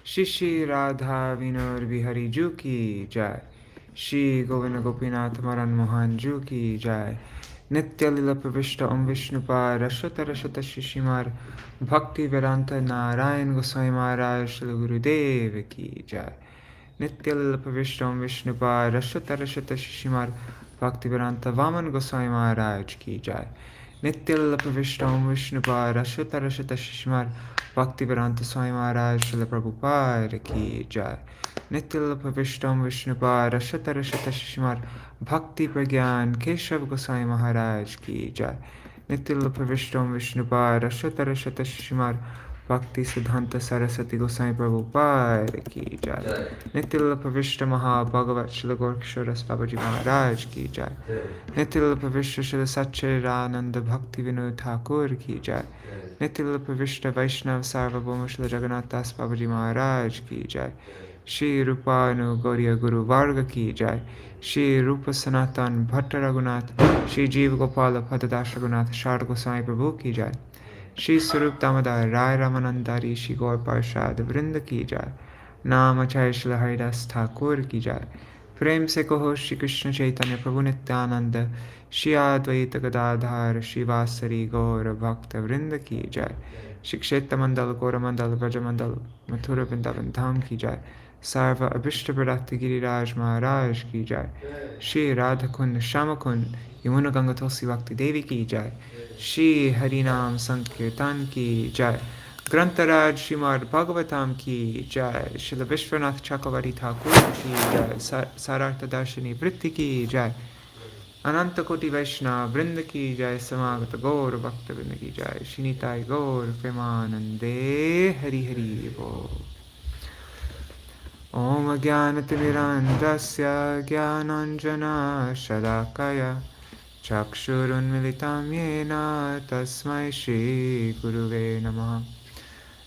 श्री श्री राधा विनोद बिहारी जू की जय। श्री गोविंद गोपीनाथ मरण मोहन जू की जय। नित्य लीला प्रविष्ट ओम विष्णुपाद रसत रसत शिशिमार भक्ति वेदांत नारायण गोस्वामी महाराज श्री गुरुदेव की जय। नित्य लीला प्रविष्ट ओम विष्णुपाद रसत रसत शिशिमार भक्ति वेदांत वामन गोस्वामी महाराज की जय। नित्य लीला प्रविष्ट ओम विष्णुपाद रसत रसत शिशिमार भक्ति वेदांत स्वामी महाराज श्रील प्रभुपाद की जय। नित्य लीला प्रविष्ट ओम विष्णुपाद रसत रसत शिशिमार भक्ति प्रज्ञान केशव गोस्वामी महाराज की जय। नित्य लीला प्रविष्ट ओम विष्णुपाद रसत रसत शिशिमार भक्ति सिद्धांत सरस्वती गोस्वामी प्रभुपाद की जय। नित्य लीला प्रविष्ट महाभागवत श्री गोरक्षर बाबाजी महाराज की जय। नित्य लीला प्रविष्ट श्री सच्चिदानंद भक्ति विनोद ठाकुर की जय। नित्य लीला प्रविष्ट वैष्णव सार्वभौम श्री जगन्नाथ दास बाबाजी महाराज की जय। श्री रूपानुगौर्य गुरु वर्ग की जय। श्री रूप सनातन भट्ट रघुनाथ श्री जीव गोपाल भद्रदास रघुनाथ शारद गोस्वामी प्रभु की जय। श्री स्वरूप दामोदर राय रामानंदारी श्री गौर प्रसाद वृंद की जय। नाम अचार्य श्री हरिदास ठाकुर की जय। प्रेम से कहो श्री कृष्ण चैतन्य प्रभु नित्यानंद श्री अद्वैत गदाधर श्रीवासरी गौर भक्त वृंद की जय। श्री क्षेत्र मंडल गौर मंडल ब्रज मंडल मथुरा वृंदावन धाम की जय। सर्व अभिष्ट प्रदात गिरिराज महाराज की जय। श्री राधा कुंड श्याम कुंड यमुना गंगा तुलसी भक्ति देवी की जय। श्री हरिनाम संकीर्तन की जय। ग्रंथराज श्रीमद्-भागवतम की जय। श्री विश्वनाथ चक्रवर्ती ठाकुर की जय। सारार्थ-दार्शिनी वृत्ति की जय। अनंत कोटि वैष्णव वृंद की जय। समागत गौर भक्त वृंद की जय। श्रीनिताय गौर प्रेमानंदे हरि हरि बोल। ओम ज्ञानतिमिरान्धस्य ज्ञानाञ्जना शलाकया चक्षुरुन्मिलितं येन तस्मै श्रीगुरुवे नमः।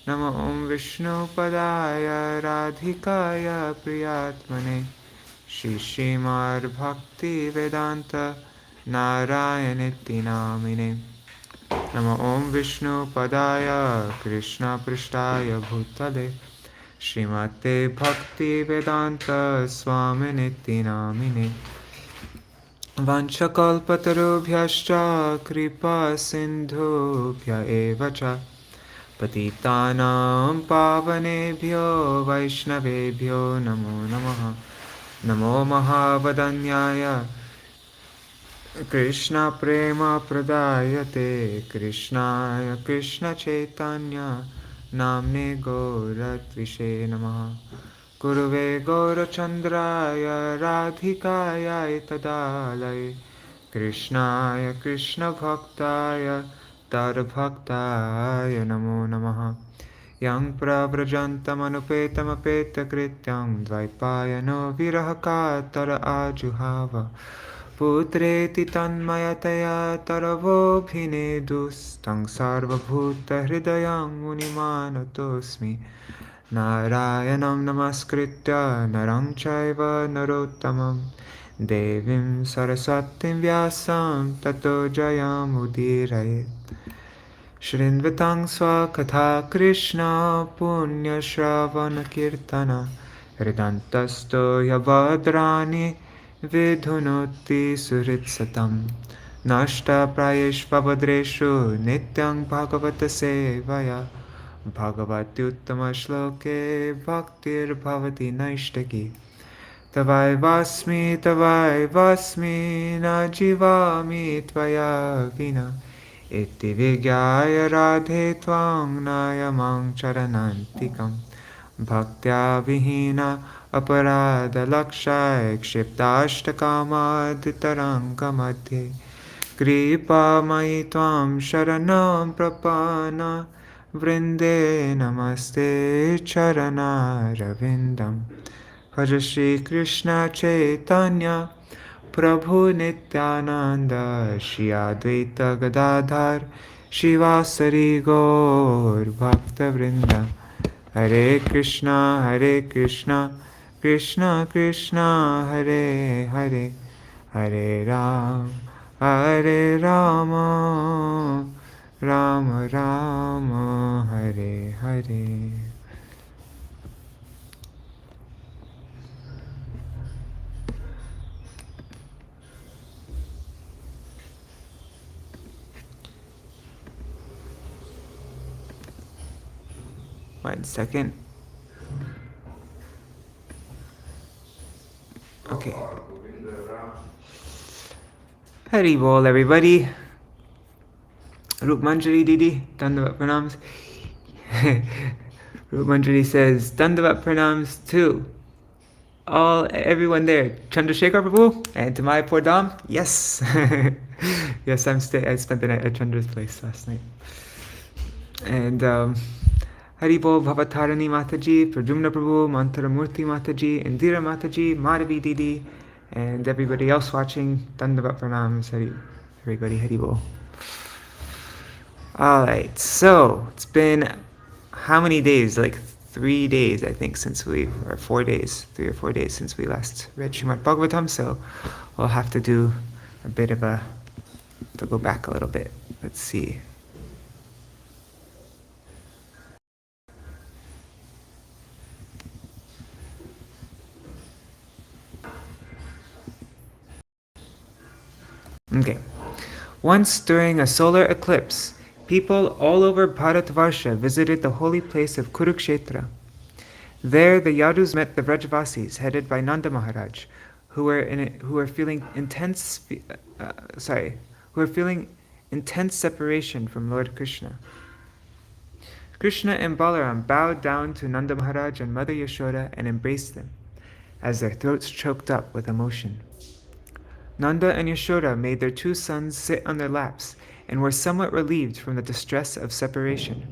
नमो ॐ विष्णुपदाय राधिकाय प्रियात्मने श्रीमद्भक्तिवेदान्त नारायणेति नामिने। नमो ॐ विष्णुपदाय कृष्णपृष्ठाय भूतले श्रीमते भक्तिवेदान्त स्वामिनेति नामिने। वाञ्छकल्पतरुभ्यश्च कृपा सिन्धुभ्य एव च पतितानां पावनेभ्यो वैष्णवेभ्यो नमो नमः। नमो महावदन्याय कृष्णप्रेमप्रदायते कृष्णाय कृष्णचैतन्य नाम्ने गौरत्विषे नमः। गुरुवे गौरचन्द्राय राधिकायै तदालये कृष्णाय कृष्णभक्ताय तद्भक्ताय नमो नमः। यं प्रव्रजन्तमनुपेतमपेतकृत्यं द्वैपायनो विरहकातर आजुहाव पुत्रेति तन्मयतया तरवोऽभिनेदुस्तं सर्वभूतहृदयं मुनिमानतोऽस्मि। नारायणं नमस्कृत्य नरं चैव नरोत्तमं देवीं सरस्वतीं व्यासं ततो जयमुदीरयेत्। शृण्वतां स्वकथा कृष्ण पुण्यश्रवणकीर्तन हृदन्तस्थो यभद्राणि विधुनोति सुहृत्सतं। नष्टप्रायेष्वभद्रेषु नित्यं भागवतसेवया भगवत्युत्तमश्लोके भक्तिर्भवति नैष्टिकी। तवैवास्मि न जीवामि त्वया विना इति विज्ञाय राधे त्वां नायमां चरणान्तिकं। भक्त्या विहीना अपराधलक्षाय क्षिप्ताष्टकामादितरङ्गमध्ये कृपामयि त्वां शरणं प्रपन्ना वृन्दे नमस्ते चरणारविन्दं। भज श्रीकृष्ण चैतन्य प्रभु नित्यानंद श्री अद्वैत गदाधर शिवासरी गौर भक्तवृंद। हरे Krishna Krishna Krishna Hare Hare Hare Ram Ram Ram Hare Hare. 1 second. Okay. Hari Bol, everybody. Rup Manjari Didi, Dandavat Pranams. Rup Manjari says, Dandavat Pranams to everyone there. Chandrasekhar Prabhu, and to my poor Dam, yes. Yes, I spent the night at Chandra's place last night. And Haribol Bhavatarani Mataji, Pradyumna Prabhu, Mantaramurti Mataji, Indira Mataji, Madhavi Didi, and everybody else watching. Dandavat Pranams, everybody, Haribol. Alright, so it's been how many days? Like 3 days, I think, or 4 days, 3 or 4 days since we last read Śrīmad-Bhāgavatam, so we'll have to do a bit of to go back a little bit. Let's see. Okay. Once during a solar eclipse, people all over Bharatvarsha visited the holy place of Kurukshetra. There, the Yadus met the Vrajavasis, headed by Nanda Maharaj, who were feeling intense separation from Lord Krishna. Krishna and Balaram bowed down to Nanda Maharaj and Mother Yashoda and embraced them, as their throats choked up with emotion. Nanda and Yashoda made their 2 sons sit on their laps and were somewhat relieved from the distress of separation.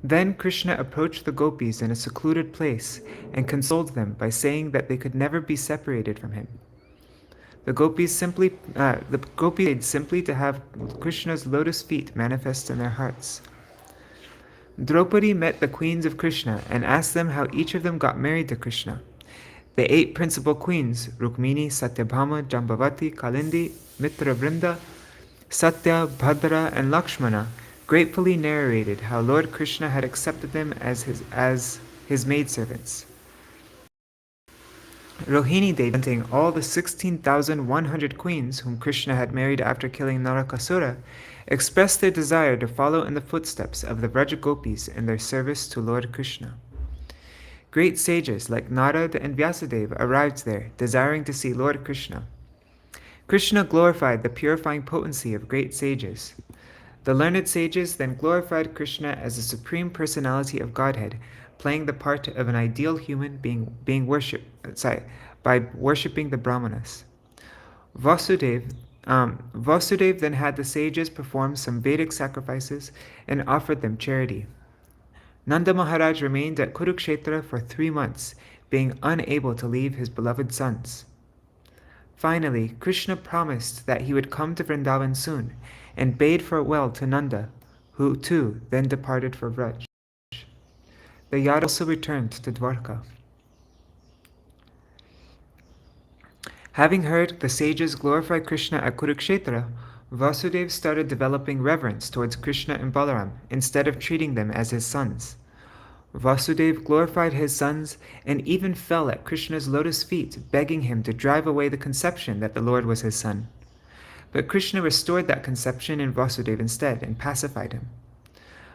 Then Krishna approached the gopis in a secluded place and consoled them by saying that they could never be separated from him. The gopis prayed simply to have Krishna's lotus feet manifest in their hearts. Draupadi met the queens of Krishna and asked them how each of them got married to Krishna. The 8 principal queens, Rukmini, Satyabhama, Jambavati, Kalindi, Mitravrinda, Satya, Bhadra, and Lakshmana, gratefully narrated how Lord Krishna had accepted them as his maidservants. Rohini Devi, representing all the 16,100 queens whom Krishna had married after killing Narakasura, expressed their desire to follow in the footsteps of the Vraja Gopis in their service to Lord Krishna. Great sages like Narada and Vyasadeva arrived there, desiring to see Lord Krishna. Krishna glorified the purifying potency of great sages. The learned sages then glorified Krishna as the Supreme Personality of Godhead, playing the part of an ideal human being by worshipping the Brahmanas. Vasudeva then had the sages perform some Vedic sacrifices and offered them charity. Nanda Maharaj remained at Kurukshetra for 3 months, being unable to leave his beloved sons. Finally, Krishna promised that he would come to Vrindavan soon, and bade farewell to Nanda, who too then departed for Vraj. The Yadus also returned to Dwarka. Having heard the sages glorify Krishna at Kurukshetra, Vasudeva started developing reverence towards Krishna and Balaram instead of treating them as his sons. Vasudeva glorified his sons and even fell at Krishna's lotus feet, begging him to drive away the conception that the Lord was his son. But Krishna restored that conception in Vasudeva instead and pacified him.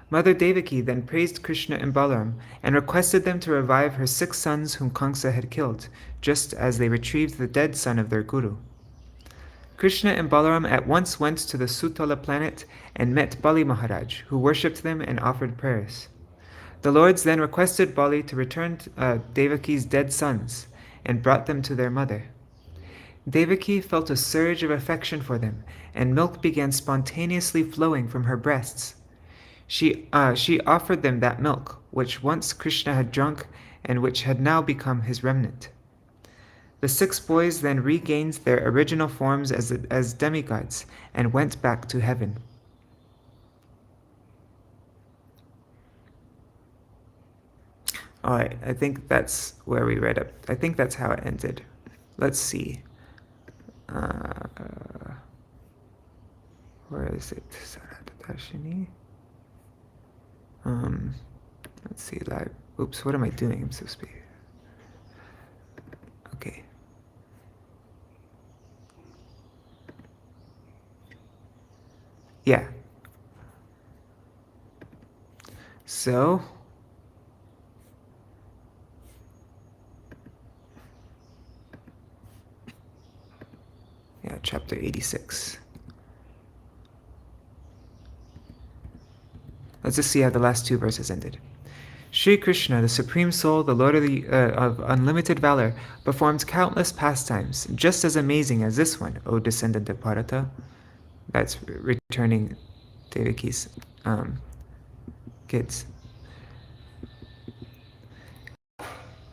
Mother Devaki then praised Krishna and Balaram and requested them to revive her 6 sons whom Kamsa had killed, just as they retrieved the dead son of their guru. Krishna and Balaram at once went to the Sutala planet and met Bali Maharaj, who worshipped them and offered prayers. The lords then requested Bali to return Devaki's dead sons and brought them to their mother. Devaki felt a surge of affection for them, and milk began spontaneously flowing from her breasts. She offered them that milk, which once Krishna had drunk and which had now become his remnant. The 6 boys then regained their original forms as demigods and went back to heaven. Alright, I think that's where we read up. I think that's how it ended. Let's see. Where is it? Sārārtha-darśinī. Let's see, live. Oops, what am I doing? I'm so speedy. Okay. Yeah. So, chapter 86. Let's just see how the last two verses ended. Sri Krishna, the Supreme Soul, the Lord of unlimited valor, performed countless pastimes, just as amazing as this one, O descendant of Bharata. That's returning Devaki's kids.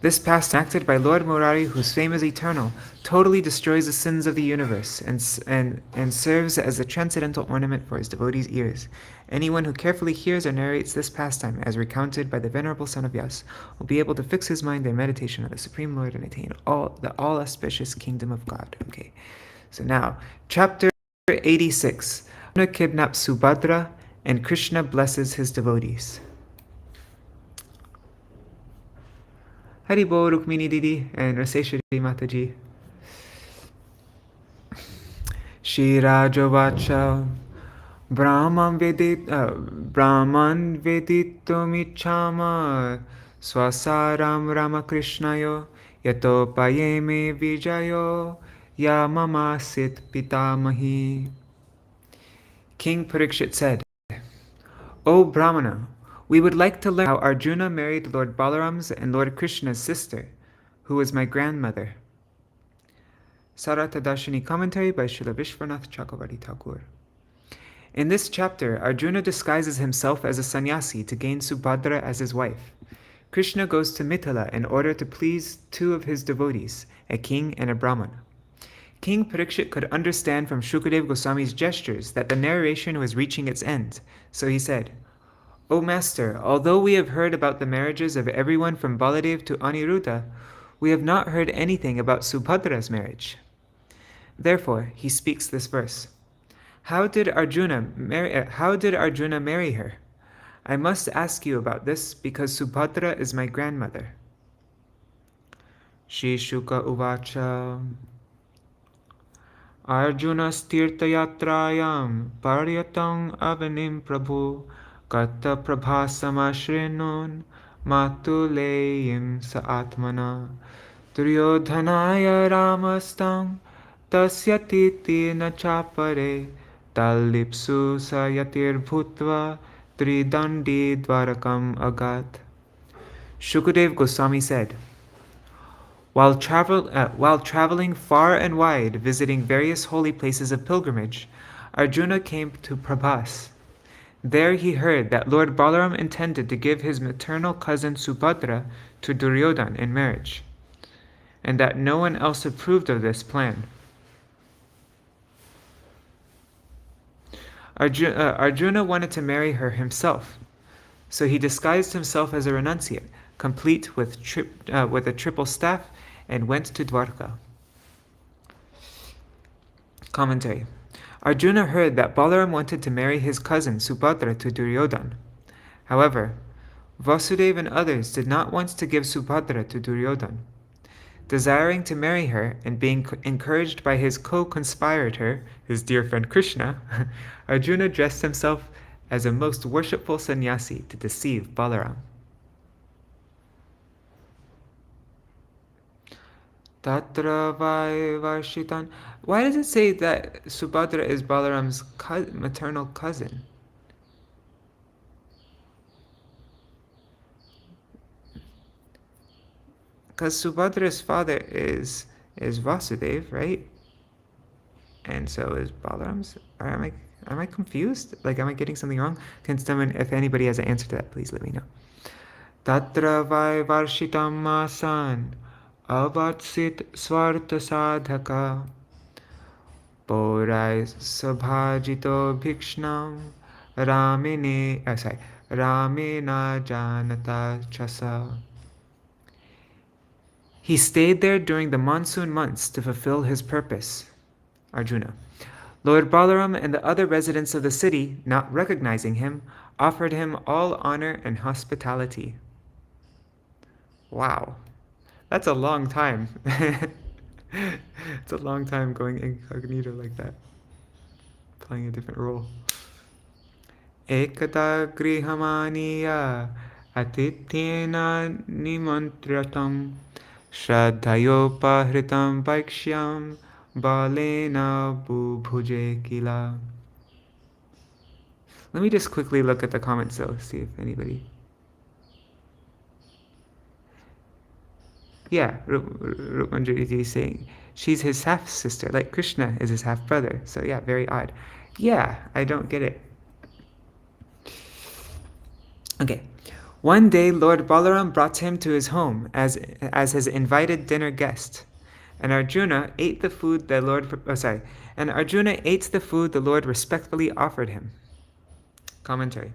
This pastime, acted by Lord Murari, whose fame is eternal, totally destroys the sins of the universe and serves as a transcendental ornament for his devotees' ears. Anyone who carefully hears or narrates this pastime, as recounted by the Venerable Son of Yas, will be able to fix his mind in meditation on the Supreme Lord and attain the all-auspicious kingdom of God. Okay, so now, chapter 86. Arjuna kidnaps Subhadra, and Krishna blesses his devotees. Hari Bo, Rukmini Didi, and Raseshwari Mataji. Shirajavacha Brahman Veditomichama Swasaram Ramakrishnaya Yato Payeme Vijayo Yamamasit Pitamahi. King Parikshit said, O Brahmana, we would like to learn how Arjuna married Lord Balaram's and Lord Krishna's sister, who was my grandmother. Sārārtha-darśinī commentary by Śrīla Viśvanātha Cakravartī Ṭhākura. In this chapter, Arjuna disguises himself as a sannyasi to gain Subhadra as his wife. Krishna goes to Mithila in order to please two of his devotees, a king and a brahmana. King Parikshit could understand from Shukadeva Goswami's gestures that the narration was reaching its end, so he said, O Master, although we have heard about the marriages of everyone from Baladev to Aniruddha, we have not heard anything about Subhadra's marriage. Therefore, he speaks this verse. How did Arjuna marry her? I must ask you about this because Subhadra is my grandmother. Shri Shuka Uvacha Arjuna stirtayatrayam paryatang avanim prabhu Kata prabhasamashrenon matuleyim sa atmana Duryodhanaya ramastam tasyatiti na chapare Talipsu sayatir bhutva tridandi dvarakam agat. Shukadeva Goswami said, While traveling far and wide, visiting various holy places of pilgrimage, Arjuna came to Prabhas. There he heard that Lord Balaram intended to give his maternal cousin Subhadra to Duryodhana in marriage, and that no one else approved of this plan. Arjuna wanted to marry her himself, so he disguised himself as a renunciate, complete with a triple staff, and went to Dwarka. Commentary. Arjuna heard that Balaram wanted to marry his cousin Subhadra to Duryodhana. However, Vasudeva and others did not want to give Subhadra to Duryodhana. Desiring to marry her and being encouraged by his co-conspirator, his dear friend Krishna, Arjuna dressed himself as a most worshipful sannyasi to deceive Balaram. Tatra Varshitan. Why does it say that Subhadra is Balaram's maternal cousin? Because Subhadra's father is Vasudeva, right? And so is Balaram's. Or am I confused? Like, am I getting something wrong? Can someone, if anybody has an answer to that, please let me know. Tatra Varshitam Masan Avatsit Sārārtha Sadhaka Porai Sabhajito Bhikshnam Ramena Janata Chasa. He stayed there during the monsoon months to fulfill his purpose. Arjuna. Lord Balaram and the other residents of the city, not recognizing him, offered him all honor and hospitality. Wow. That's a long time. It's a long time going incognito like that. Playing a different role. Ekata grihamaniya atityena nimantratam Shraddhayopahritam Vaikshyam balena bubhuje kila. Let me just quickly look at the comments though, see if anybody... Yeah, Rupanjari is saying she's his half-sister, like Krishna is his half-brother. So yeah, very odd. Yeah, I don't get it. Okay. One day, Lord Balaram brought him to his home as his invited dinner guest. And Arjuna ate the food the Lord respectfully offered him. Commentary.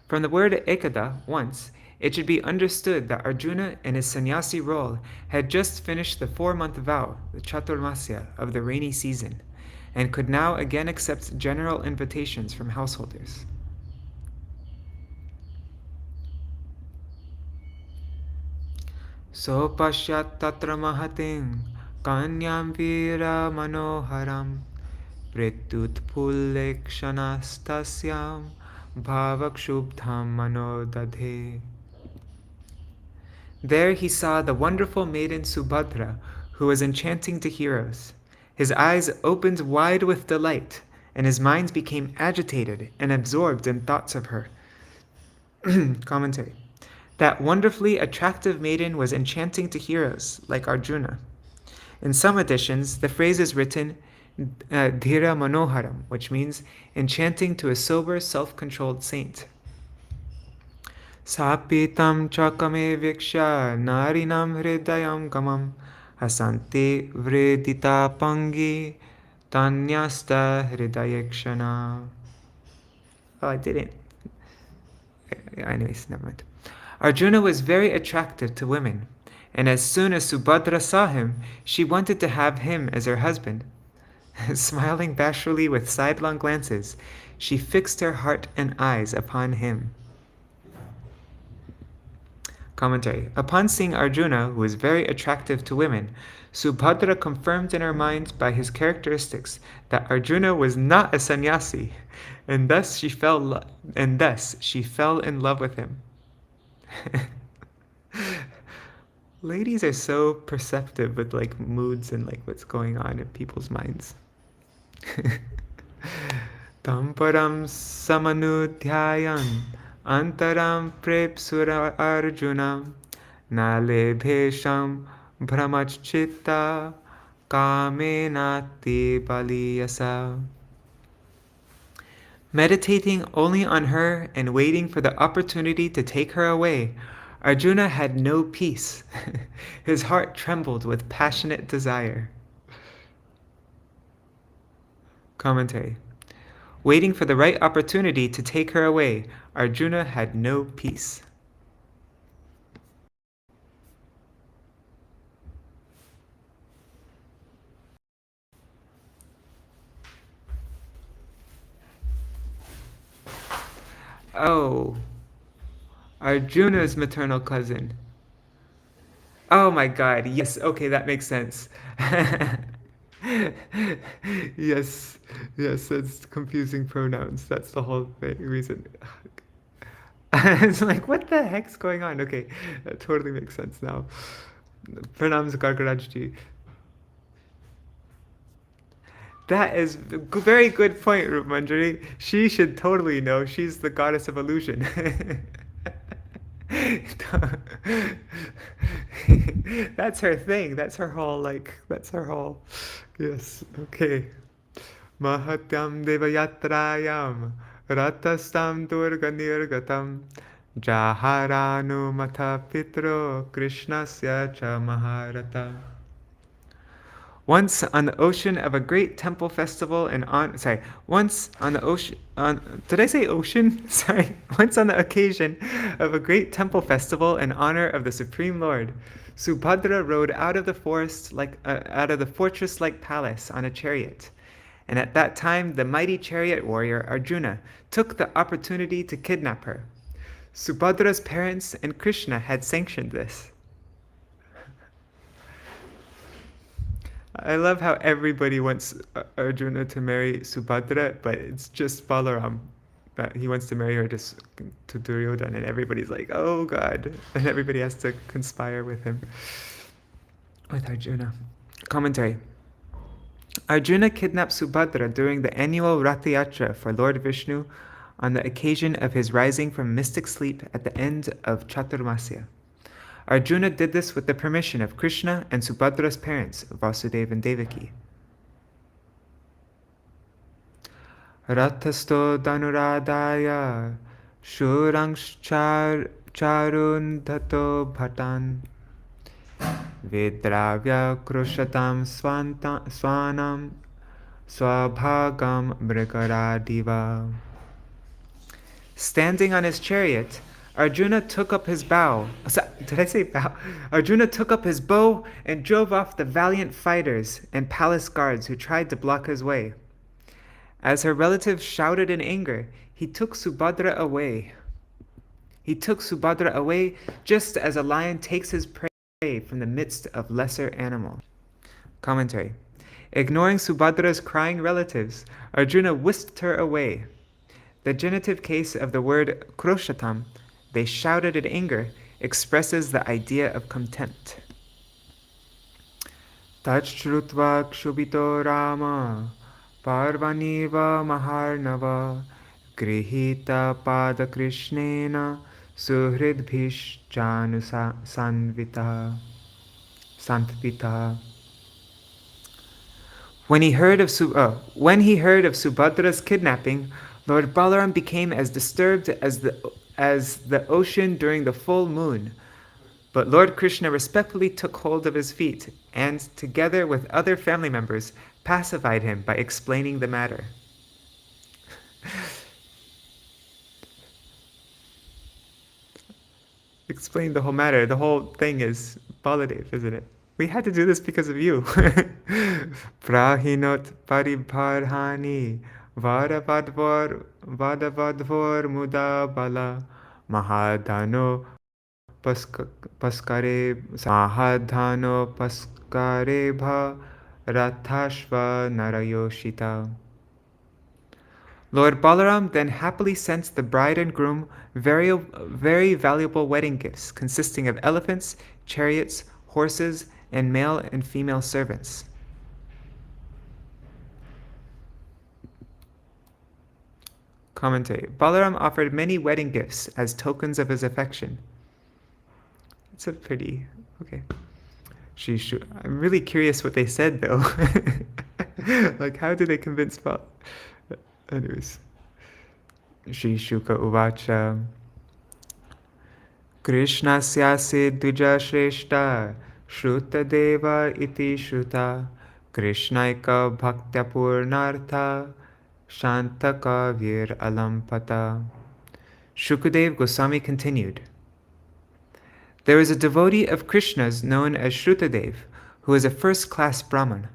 From the word ekada, once, it should be understood that Arjuna, in his sannyasi role, had just finished the 4-month vow, the Chaturmasya, of the rainy season, and could now again accept general invitations from householders. Sopashyat tatra mahating kanyam vira manoharam pritut pullekshanastasyam bhavakshubdham manodadhe. There he saw the wonderful maiden Subhadra, who was enchanting to heroes. His eyes opened wide with delight, and his mind became agitated and absorbed in thoughts of her. Commentary. That wonderfully attractive maiden was enchanting to heroes, like Arjuna. In some editions, the phrase is written dhira manoharam, which means enchanting to a sober, self-controlled saint. Sapitam chakame viksha narinam hridayam gamam asante vredita pangi tanyasta hridayekshana. Oh, I didn't. Anyways, never mind. Arjuna was very attractive to women, and as soon as Subhadra saw him, she wanted to have him as her husband. Smiling bashfully with sidelong glances, she fixed her heart and eyes upon him. Commentary. Upon seeing Arjuna, who was very attractive to women, Subhadra confirmed in her mind by his characteristics that Arjuna was not a sannyasi, and thus she fell in love with him. Ladies are so perceptive with like moods and like what's going on in people's minds. Tamparam samanudhyayan antaram prepsura arjuna nalebhesham brahmachitta kamenati baliyasa. Meditating only on her and waiting for the opportunity to take her away, Arjuna had no peace. His heart trembled with passionate desire. Commentary. Waiting for the right opportunity to take her away, Arjuna had no peace. Oh, Arjuna's maternal cousin. Oh my god, yes, okay, that makes sense. Yes, that's confusing pronouns. That's the whole reason. It's like, what the heck's going on? Okay, that totally makes sense now. Pranams Gargarajji. That is a very good point, Rupanjari. She should totally know. She's the goddess of illusion. That's her thing. That's her whole, yes, okay. Mahatyam devayatrayam ratastam durga nirgatam jaharanu mata pitro krishnasya cha maharata. Once on the ocean of a great temple festival once on the ocean, did I say ocean? Sorry. Once on the occasion of a great temple festival in honor of the Supreme Lord, Subhadra rode out of the fortress-like palace on a chariot. And at that time, the mighty chariot warrior Arjuna took the opportunity to kidnap her. Subhadra's parents and Krishna had sanctioned this. I love how everybody wants Arjuna to marry Subhadra, but it's just Balaram that he wants to marry her to Duryodhana, and everybody's like, oh god, and everybody has to conspire with him, with Arjuna. Commentary. Arjuna kidnapped Subhadra during the annual Rath Yatra for Lord Vishnu on the occasion of his rising from mystic sleep at the end of Chaturmasya. Arjuna did this with the permission of Krishna and Subhadra's parents, Vasudeva and Devaki. Rathasto dhanuradaya shurangshar charundato bhatan vedravya krushatam swanam swabhagam mrigaradiva. Standing on his chariot, Arjuna took up his bow. Did I say bow? Arjuna took up his bow and drove off the valiant fighters and palace guards who tried to block his way. As her relatives shouted in anger, he took Subhadra away. He took Subhadra away just as a lion takes his prey from the midst of lesser animals. Commentary. Ignoring Subhadra's crying relatives, Arjuna whisked her away. The genitive case of the word kroshatam, they shouted in anger, expresses the idea of contempt. Tachrutva kshubito rama parvaniva maharnava grihita pada krishnena suhridbhish janusa santvita. When he heard of Subhadra's kidnapping, Lord Balaram became as disturbed as the ocean during the full moon. But Lord Krishna respectfully took hold of his feet and, together with other family members, pacified him by explaining the matter. Explain the whole matter. The whole thing is Baladev, isn't it? We had to do this because of you. Prahinot paribharhani vadavadvor muda bala mahadhano paskare bha rathashva narayoshita. Lord Balaram then happily sent the bride and groom very valuable wedding gifts consisting of elephants, chariots, horses, and male and female servants. Commentary. Balaram offered many wedding gifts as tokens of his affection. It's a pretty... okay. I'm really curious what they said, though. Like, how did they convince Balaram? Anyways. Shri Shuka Uvacha Krishna syase duja shreshta Shruta deva iti shruta Krishnaika bhaktya purnartha Shantaka vir alampata. Shukadev Goswami continued, there is a devotee of Krishna's known as Shrutadev, who is a first-class Brahman.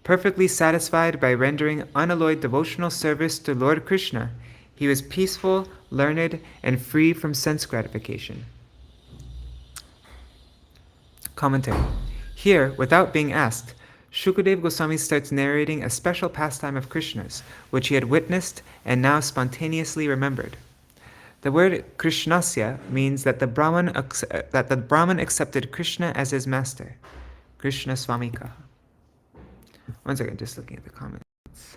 Perfectly satisfied by rendering unalloyed devotional service to Lord Krishna, he was peaceful, learned, and free from sense gratification. Commentary. Here, without being asked, Shukadev Goswami starts narrating a special pastime of Krishna's, which he had witnessed and now spontaneously remembered. The word Krishnasya means that the Brahman accepted Krishna as his master. Krishna Swamika. One second, just looking at the comments.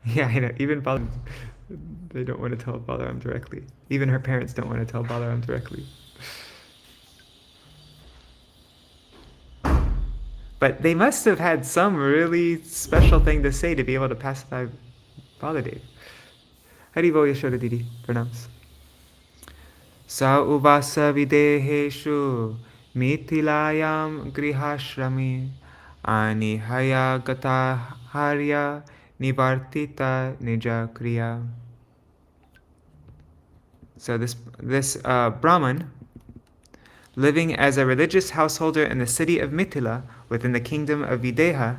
Yeah, I know. Even Balaram, they don't want to tell Balaram directly. Even her parents don't want to tell Balaram directly. But they must have had some really special thing to say to be able to pacify Baladev. Haribo Yashoda Didi, pranams. Sa uvasa videheshu mithilayam grihashrami anihaya gata harya nivartita nija kriya. So this Brahman, living as a religious householder in the city of Mithila within the kingdom of Videha,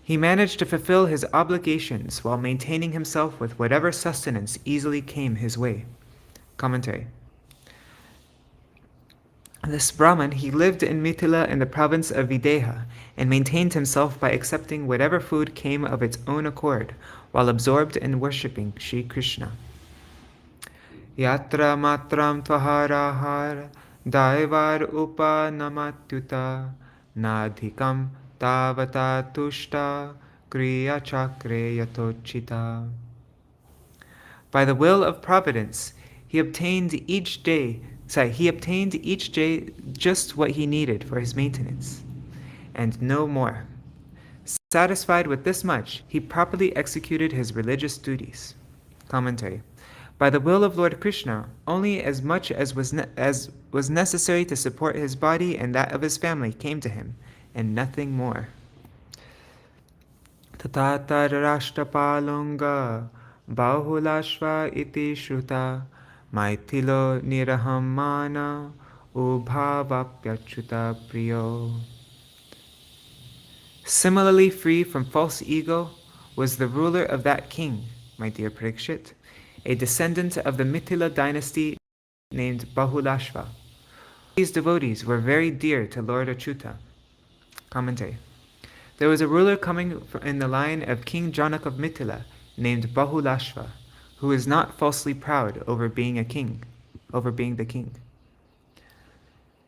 he managed to fulfill his obligations while maintaining himself with whatever sustenance easily came his way. Commentary. This Brahman, he lived in Mithila in the province of Videha and maintained himself by accepting whatever food came of its own accord while absorbed in worshipping Shri Krishna. Yatra matram tvaharahar daivar upa namatyuta nadhikam tavata tushta kriya chakre yatochita. By the will of providence, he obtained each day just what he needed for his maintenance, and no more. Satisfied with this much, he properly executed his religious duties. Commentary. By the will of Lord Krishna, only as much as was necessary to support his body and that of his family came to him, and nothing more. Tatata rashtrapalonga bahulashva iti shruta maithilo nirahamana ubhavapyachuta priyo. Similarly free from false ego was the ruler of that king, my dear Parikshit, a descendant of the Mithila dynasty named Bahulashva. These devotees were very dear to Lord Achyuta. Commentary. There was a ruler coming in the line of King Janak of Mithila named Bahulashva, who is not falsely proud over being the king.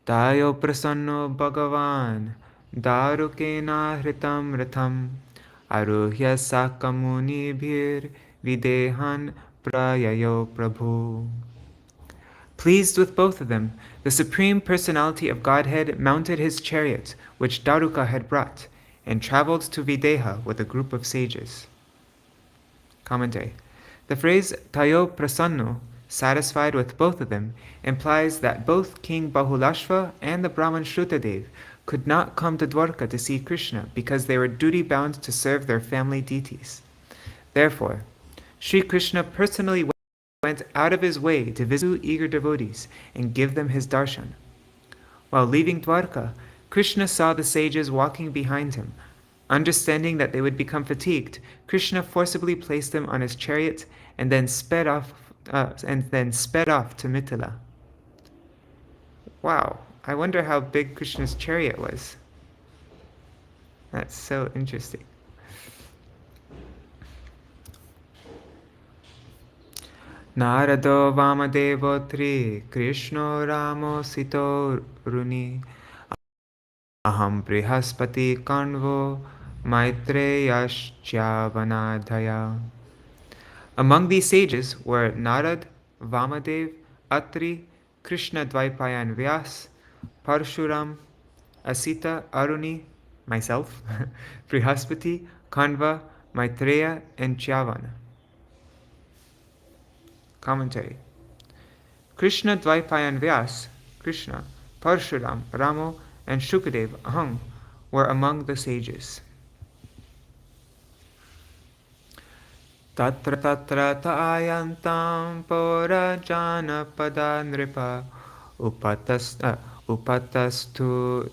Tayo prasanno Bhagavan darukena hritam ratham aruhya sakamuni bhir videhan prayayo prabhu. Pleased with both of them, the Supreme Personality of Godhead mounted his chariot, which Daruka had brought, and traveled to Videha with a group of sages. Commentary. The phrase Tayo Prasanno, satisfied with both of them, implies that both King Bahulashva and the Brahman Shrutadev could not come to Dwarka to see Krishna because they were duty-bound to serve their family deities. Therefore, Sri Krishna personally went out of his way to visit eager devotees and give them his darshan. While leaving Dwarka, Krishna saw the sages walking behind him. Understanding that they would become fatigued, Krishna forcibly placed them on his chariot and then sped off to Mithila. Wow, I wonder how big Krishna's chariot was. That's so interesting. Narado Vamadevo Tri Krishno Ramo Sito Runi Aham Brihaspati Kanvo Maitreyashchavanadhaya. Among these sages were Narad, Vamadev, Atri, Krishna Dvaipayan Vyas, Parshuram, Asita, Aruni, myself, Brihaspati, Kanva, Maitreya, and Chavana. Commentary. Krishna Dvaipayan Vyas, Krishna, Parshuram, Ramo, and Shukadev, Aham, were among the sages. Tatra tatra ta'ayantam pora janapada nripa upatastu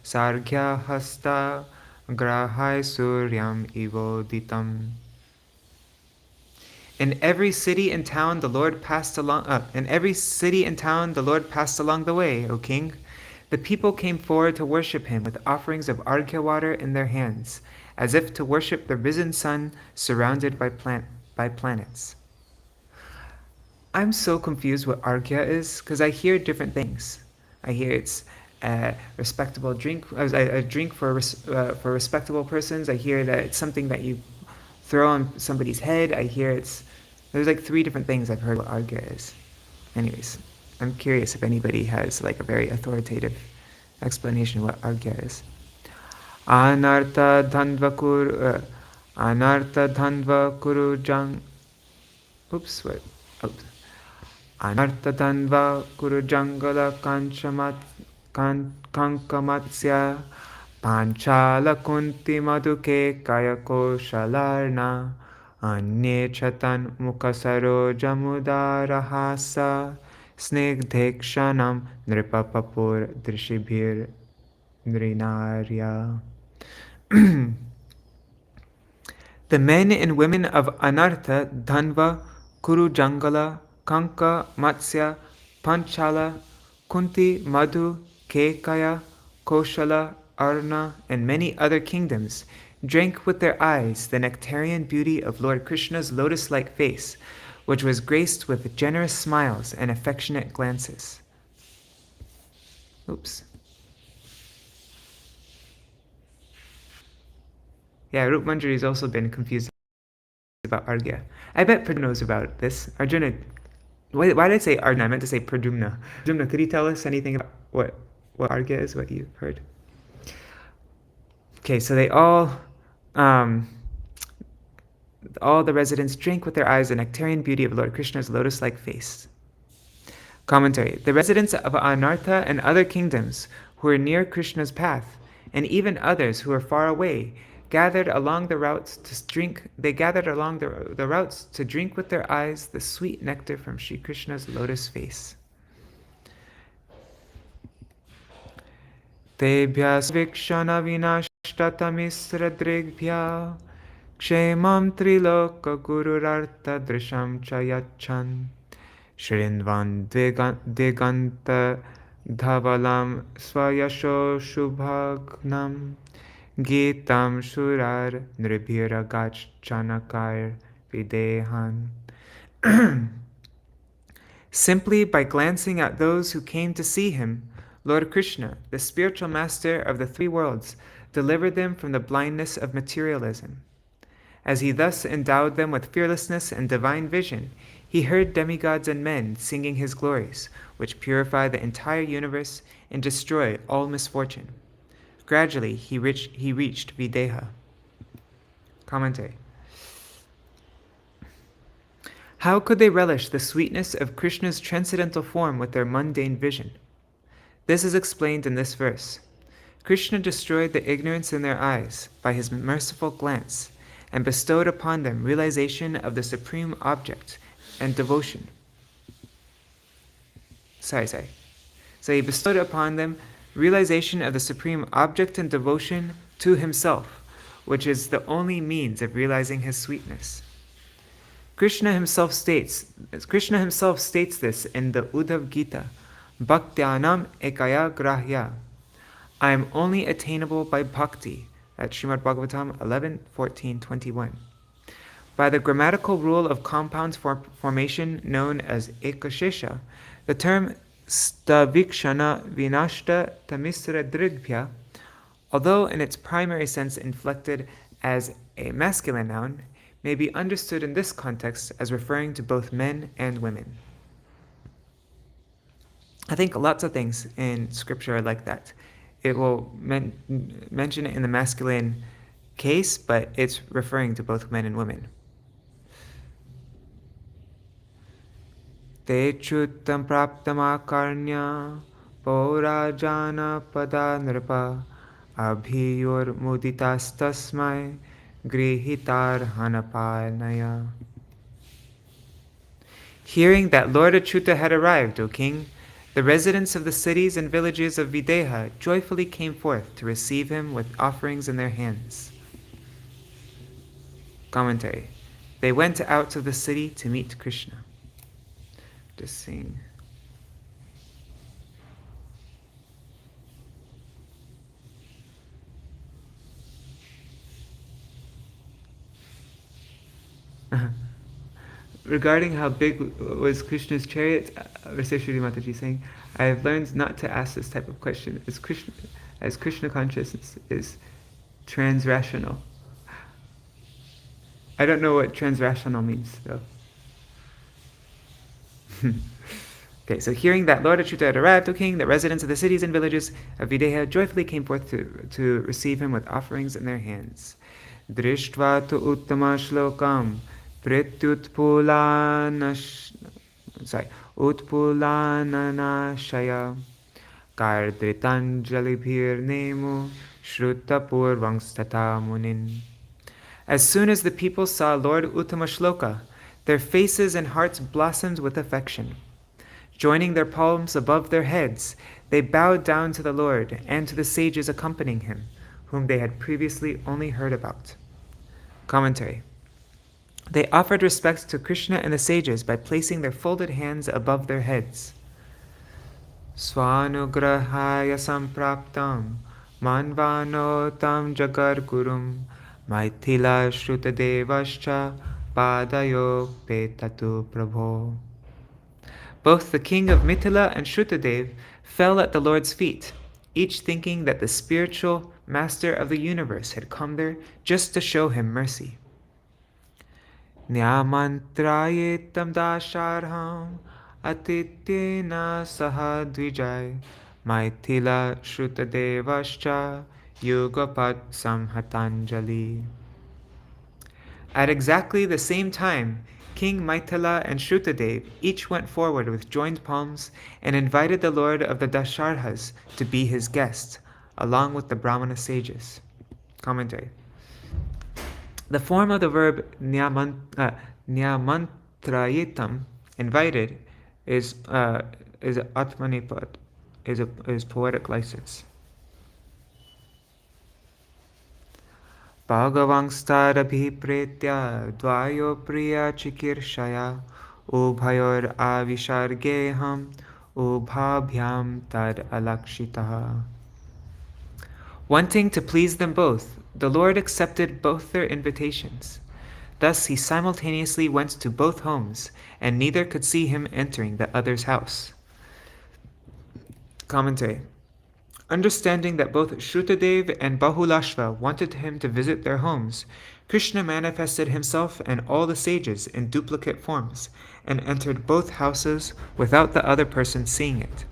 sargya hasta grahai suryam ivoditam. In every city and town the Lord passed along the way, O king. The people came forward to worship him with offerings of arghya water in their hands, as if to worship the risen sun surrounded by planets. I'm so confused what arghya is, because I hear different things. I hear it's a respectable drink, a drink for respectable persons. I hear that it's something that you throw on somebody's head. I hear there's like 3 different things I've heard what arghya is. Anyways, I'm curious if anybody has like a very authoritative explanation of what arghya is. Anartha dhandva kuru jang. Anartha dhandva kuru jangala kankamatsya panchala kunti maduke kayako shalarna anye chatan mukasaro jamudarahasa snigdhekshanam nripapapur drishibhir nrinarya. The men and women of Anartha, Dhanva, Kuru Jangala, Kanka, Matsya, Panchala, Kunti, Madhu, Kekaya, Koshala, Arna, and many other kingdoms drank with their eyes the nectarian beauty of Lord Krishna's lotus-like face, which was graced with generous smiles and affectionate glances. Yeah, Rup Manjari has also been confused about Argya. I bet Pradumna knows about this. Arjuna, why did I say Arjuna? I meant to say Pradumna. Pradumna, could you tell us anything about what Argya is, what you've heard? Okay, so they all the residents drink with their eyes the nectarian beauty of Lord Krishna's lotus-like face. Commentary. The residents of Anartha and other kingdoms who were near Krishna's path, and even others who were far away, gathered along the routes to drink. They gathered along the routes to drink with their eyes the sweet nectar from Sri Krishna's lotus face. Tebhya svikshana vinashtamisradrigbhya kshemam triloka gururartha-drisham chayachan Shrinvan diganta dhavalam swayasho shubhagnam Gitam Shurar Nribhiragach Chanakar Videhan. Simply by glancing at those who came to see him, Lord Krishna, the spiritual master of the three worlds, delivered them from the blindness of materialism. As he thus endowed them with fearlessness and divine vision, he heard demigods and men singing his glories, which purify the entire universe and destroy all misfortune. Gradually, he reached Videha. Commentary. How could they relish the sweetness of Krishna's transcendental form with their mundane vision? This is explained in this verse. Krishna destroyed the ignorance in their eyes by his merciful glance and bestowed upon them realization of the supreme object and devotion. So he bestowed upon them realization of the supreme object and devotion to himself, which is the only means of realizing his sweetness. Krishna himself states this in the Uddhav Gita, Bhaktyanam ekaya grahya. I am only attainable by bhakti, at Śrīmad-Bhāgavatam 11:14-21. By the grammatical rule of compound formation known as ekashesha, the term stavikshana vinashta tamisra drigbhya, although in its primary sense inflected as a masculine noun, may be understood in this context as referring to both men and women. I think lots of things in scripture are like that. It will mention it in the masculine case, but it's referring to both men and women. Te chuttam praptam akarnya paurajana pada nripa abhiyor muditas tasmai grihitar hanapanaya. Hearing that Lord Achyuta had arrived, O king, the residents of the cities and villages of Videha joyfully came forth to receive him with offerings in their hands. Commentary. They went out of the city to meet Krishna. Just sing. Regarding how big was Krishna's chariot, Raseshwari Mataji saying, I have learned not to ask this type of question, as Krishna consciousness is transrational. I don't know what transrational means, though. Okay, so hearing that Lord Achyuta had arrived, O king, the residents of the cities and villages of Videha joyfully came forth to receive him with offerings in their hands. Drishtva tu uttama shlokam utpulananashaya kardritanjalibhir nemu shrutapurvangstata munin. As soon as the people saw Lord Uttama Shloka, their faces and hearts blossomed with affection. Joining their palms above their heads, they bowed down to the Lord and to the sages accompanying him, whom they had previously only heard about. Commentary. They offered respects to Krishna and the sages by placing their folded hands above their heads. Swanugrahaya sampraptam manvanotam jagargurum maithila shrutadevascha padayo petatu prabho. Both the king of Mithila and Shrutadev fell at the Lord's feet, each thinking that the spiritual Master of the universe, had come there just to show him mercy. Nyamantrayetam dasharham atityena sahadvijay maithila shrutadevascha yugapat samhatanjali. At exactly the same time, King Maitila and Shrutadev each went forward with joined palms and invited the Lord of the Dasharhas to be his guest, along with the Brahmana sages. Commentary. The form of the verb nyamantrayetam, invited, is atmanipad, is poetic license. Bhagavangstarabhipretya dvayo priya chikirshaya ubhayor avishargeham ubhabhyam tad alakshitaha. Wanting to please them both, the Lord accepted both their invitations. Thus he simultaneously went to both homes, and neither could see him entering the other's house. Commentary. Understanding that both Shrutadev and Bahulashva wanted him to visit their homes, Krishna manifested himself and all the sages in duplicate forms, and entered both houses without the other person seeing it.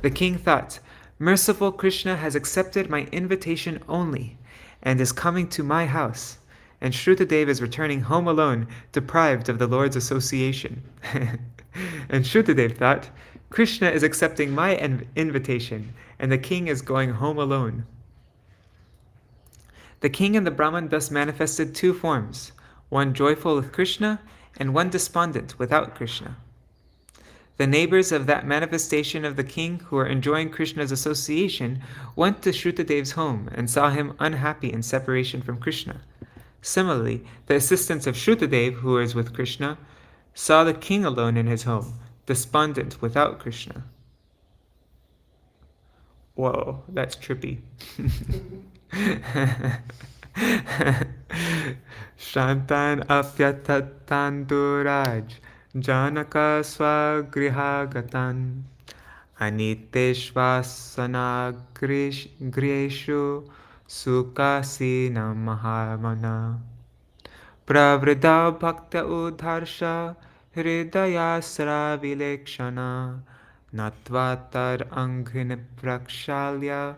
The king thought, "Merciful Krishna has accepted my invitation only, and is coming to my house, and Shrutadev is returning home alone, deprived of the Lord's association." And Shrutadev thought, "Krishna is accepting my invitation, and the king is going home alone." The king and the Brahman thus manifested two forms, one joyful with Krishna and one despondent without Krishna. The neighbors of that manifestation of the king who were enjoying Krishna's association went to Shrutadev's home and saw him unhappy in separation from Krishna. Similarly, the assistants of Shrutadev, who was with Krishna, saw the king alone in his home, despondent without Krishna. Whoa, that's trippy. Shantan apyatatan duraj janaka swagrihagatan aniteshvasana greshu sukasina mahamana pravrida bhakta udharsha hridayasra vilekshana natvatar anghin prakshalya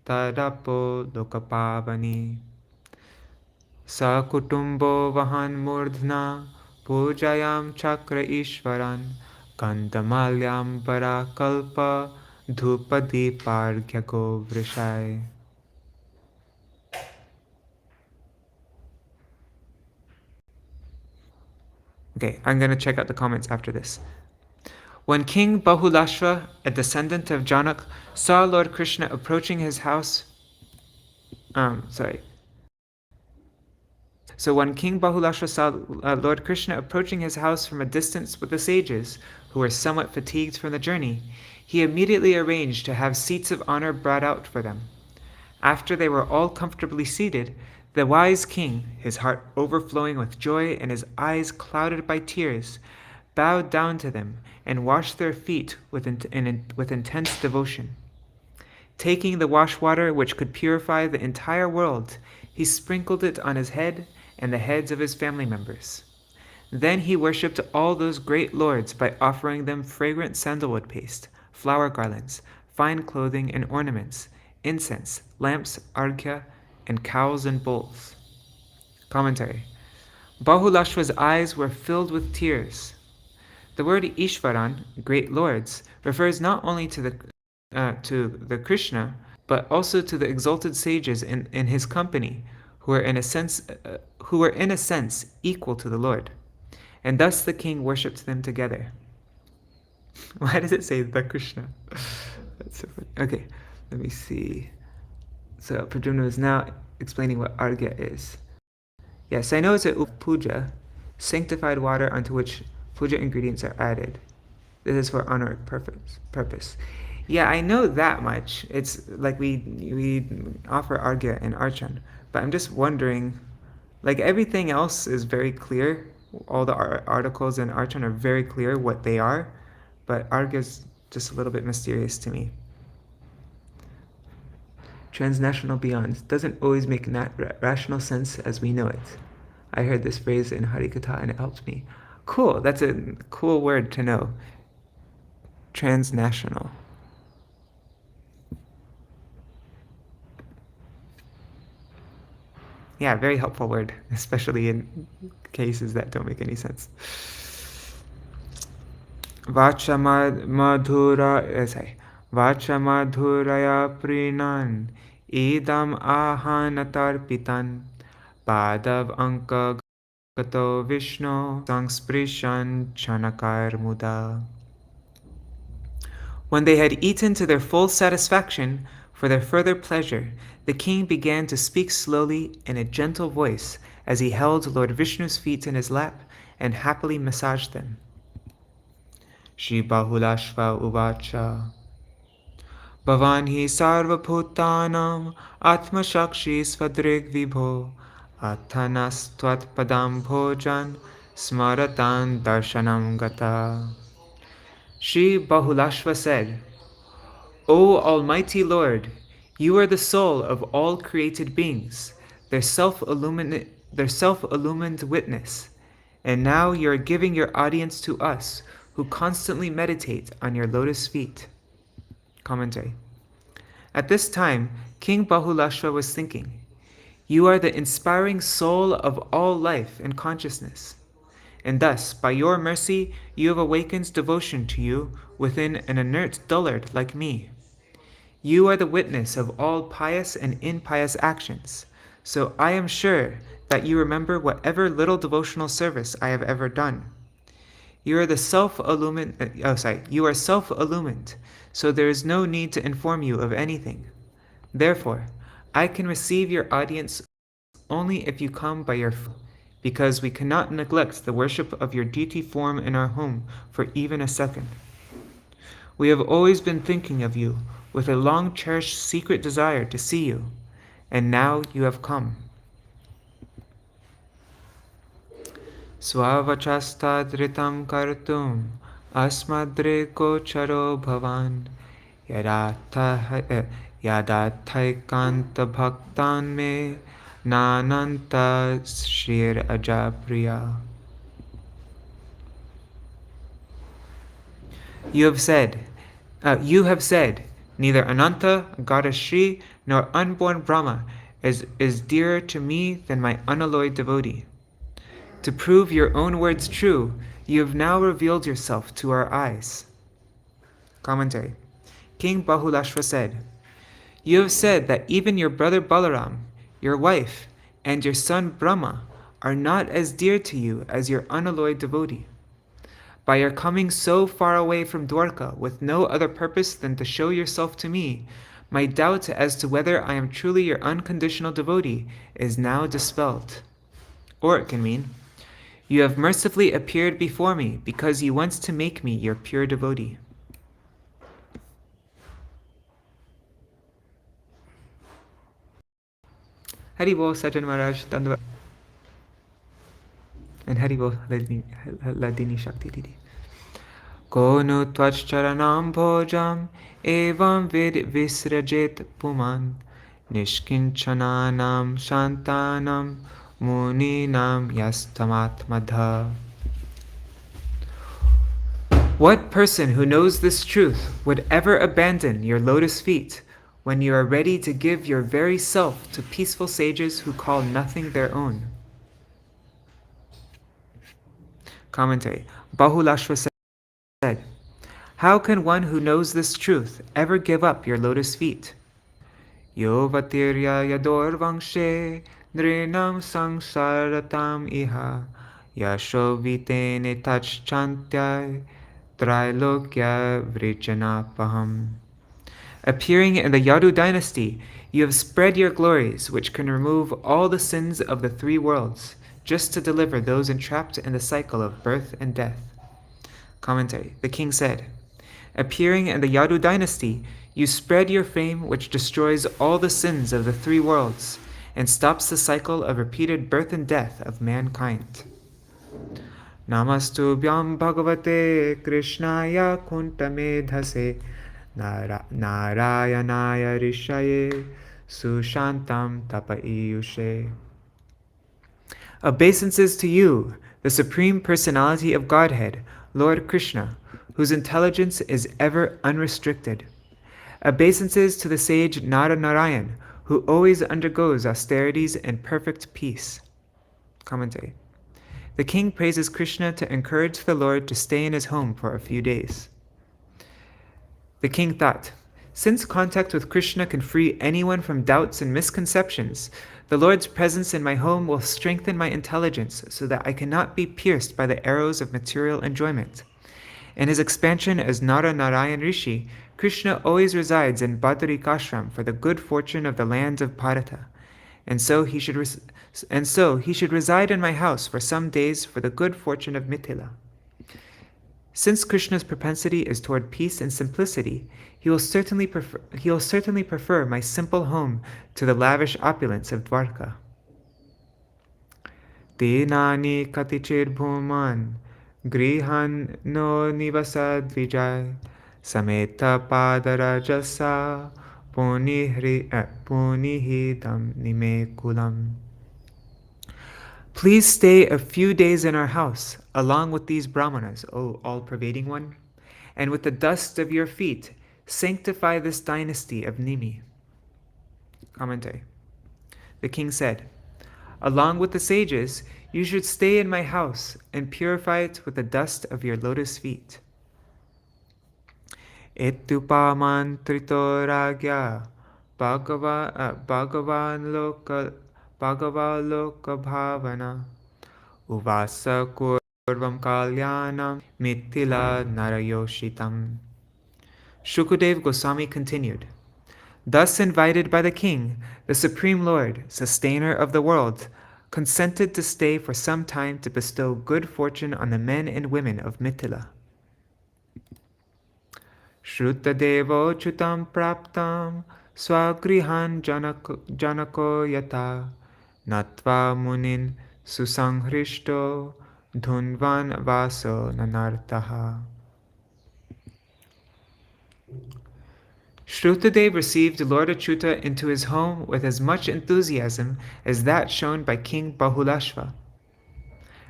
tadapo lokapavani sakutumbo vahan murdhna pujayam chakra ishvaran kandamalyam parakalpa dhupadi pargyago vrishai. Okay, I'm going to check out the comments after this. When King Bahulashva, a descendant of Janak, saw Lord Krishna approaching his house, So when King Bahulashva saw Lord Krishna approaching his house from a distance with the sages, who were somewhat fatigued from the journey, he immediately arranged to have seats of honor brought out for them. After they were all comfortably seated, the wise king, his heart overflowing with joy and his eyes clouded by tears, bowed down to them and washed their feet with intense devotion. Taking the wash water which could purify the entire world, he sprinkled it on his head and the heads of his family members. Then he worshipped all those great lords by offering them fragrant sandalwood paste, flower garlands, fine clothing and ornaments, incense, lamps, arghya, and cows and bulls. Commentary. Bahulashva's eyes were filled with tears. The word Ishvaran, great lords, refers not only to the Krishna, but also to the exalted sages in his company, who were in a sense equal to the Lord, and thus the king worshipped them together. Why does it say the Krishna? That's so funny. Okay, let me see. So Pradyumna is now explaining what arghya is. Yes, I know it's a puja, sanctified water onto which puja ingredients are added. This is for honor purpose. Yeah, I know that much. It's like we offer arghya and archan, but I'm just wondering, like everything else is very clear. All the articles in archan are very clear what they are, but arghya is just a little bit mysterious to me. transnational beyond, doesn't always make rational sense as we know it. I heard this phrase in Harikatha and it helped me. Cool, that's a cool word to know. Transnational. Yeah, very helpful word, especially in cases that don't make any sense. Vacha madhuraya prinan idam ahanatarpitan padav anka gato Vishnu sangsprishyan chanakar muda. When they had eaten to their full satisfaction, for their further pleasure, the king began to speak slowly in a gentle voice as he held Lord Vishnu's feet in his lap and happily massaged them. Shri Bahulashva Uvacha Bhavan hi sarva bhutanam atma shakshi svadrig vibho athanas tvat padam bhojan smaratan darshanam gata. Shri Bahulashva said, O Almighty Lord, you are the soul of all created beings, their self-illumined witness, and now you are giving your audience to us who constantly meditate on your lotus feet. Commentary. At this time, King Bahulashva was thinking, you are the inspiring soul of all life and consciousness, and thus, by your mercy, you have awakened devotion to you within an inert dullard like me. You are the witness of all pious and impious actions, so I am sure that you remember whatever little devotional service I have ever done. You are self-illumined, so there is no need to inform you of anything. Therefore, I can receive your audience only if you come by your because we cannot neglect the worship of your deity form in our home for even a second. We have always been thinking of you with a long-cherished secret desire to see you, and now you have come. Swavachastadritam kartum asmadriko charo bhavan yadathai bhaktan me nananta shrir ajapriya. You have said, neither Ananta, goddess Shri, nor unborn Brahma is dearer to me than my unalloyed devotee. To prove your own words true, you have now revealed yourself to our eyes. Commentary. King Bahulashva said, you have said that even your brother Balaram, your wife, and your son Brahma are not as dear to you as your unalloyed devotee. By your coming so far away from Dwarka with no other purpose than to show yourself to me, my doubt as to whether I am truly your unconditional devotee is now dispelled. Or it can mean, you have mercifully appeared before me because you want to make me your pure devotee. Hari Bol Sajan Maharaj Dandava. And Hari Bol Ladini Shakti Didi. Konu Twach Charanam Bhojam Evam Vid Visrajet Puman Nishkinchananam Shantanam Muninam Yastamatmadha. What person who knows this truth would ever abandon your lotus feet when you are ready to give your very self to peaceful sages who call nothing their own? Commentary. Bahulashva said, how can one who knows this truth ever give up your lotus feet? Yovatirya yador vangshe nrinam sangsaratam iha yashovitene tachchantyai trailokya vrijanapaham. Appearing in the Yadu dynasty, you have spread your glories, which can remove all the sins of the three worlds, just to deliver those entrapped in the cycle of birth and death. Commentary. The king said, appearing in the Yadu dynasty, you spread your fame which destroys all the sins of the three worlds and stops the cycle of repeated birth and death of mankind. Namastubhyam Bhagavate Krishnaya Kuntamedhase Narayanaya Rishaye Sushantam Tapaiyushe. Obeisances to you, the Supreme Personality of Godhead, Lord Krishna, whose intelligence is ever unrestricted. Obeisances to the sage Nara Narayan, who always undergoes austerities and perfect peace. Commentary. The king praises Krishna to encourage the Lord to stay in his home for a few days. The king thought, since contact with Krishna can free anyone from doubts and misconceptions, the Lord's presence in my home will strengthen my intelligence so that I cannot be pierced by the arrows of material enjoyment. In his expansion as Nara Narayan Rishi, Krishna always resides in Badarikashram for the good fortune of the lands of Bharata, and so he should reside in my house for some days for the good fortune of Mithila. Since Krishna's propensity is toward peace and simplicity, he will certainly prefer my simple home to the lavish opulence of Dwarka. Dinani katichir bhuman grihan no nivasad vijay sameta padara jasa punihidam nime kulam. Please stay a few days in our house, along with these brahmanas, O all-pervading one, and with the dust of your feet, sanctify this dynasty of Nimi. Commentary. The king said, along with the sages, you should stay in my house and purify it with the dust of your lotus feet. Etupaman trito ragya bhagavan loka bhavana uvasa kurvam kalyanam mithila narayoshitam. Shukadev Goswami continued, thus invited by the king, the Supreme Lord, sustainer of the world, consented to stay for some time to bestow good fortune on the men and women of Mithila. Shrutadevo chutam praptam swagrihan janako yata natva munin susanghristo dhunvan vaso nanartaha. Shrutadev received Lord Achyuta into his home with as much enthusiasm as that shown by King Bahulashva.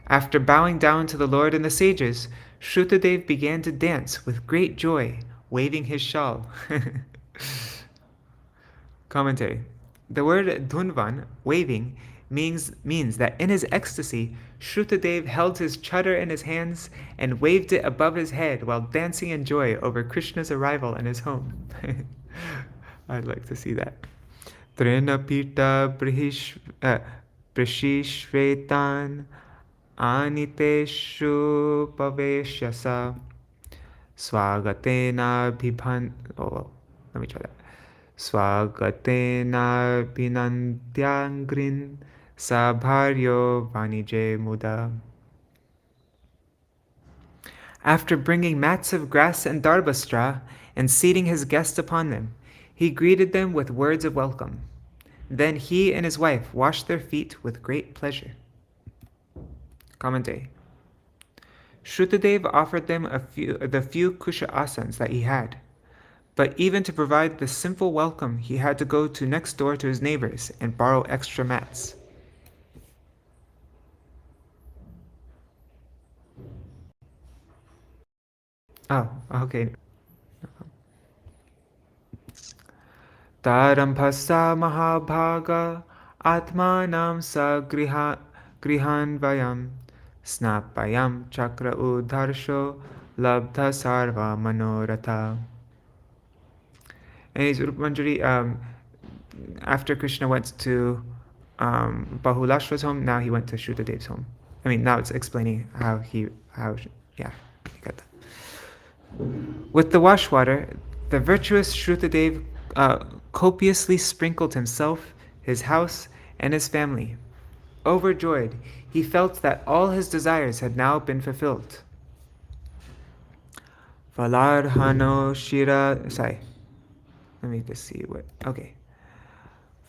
After bowing down to the Lord and the sages, Shrutadev began to dance with great joy, waving his shawl. Commentary. The word dhunvan, waving, means that in his ecstasy, Shrutadev held his chadar in his hands and waved it above his head while dancing in joy over Krishna's arrival in his home. I'd like to see that. Trinapita prishishvetan aniteshu paveshyasa swagatena bhiban. Let me try that. Swagatena binandyangrin sabharyo vanije muda. After bringing mats of grass and darbastra and seating his guests upon them, he greeted them with words of welcome. Then he and his wife washed their feet with great pleasure. Commentary. Shrutadev offered them the few kusha asanas that he had. But even to provide the simple welcome, he had to go to next door to his neighbors and borrow extra mats. Oh, okay. Tarampasa mahabhaga atmanam sa grihan vayam snapayam chakra udharsho labdha sarva manoratha. And Rupa Manjari, after Krishna went to Bahulashva's home, now he went to Shrutadev's home. I mean, now it's explaining how you got that. With the wash water, the virtuous Shrutadev copiously sprinkled himself, his house, and his family. Overjoyed, he felt that all his desires had now been fulfilled. Valarhano Shira. Let me just see what. Okay.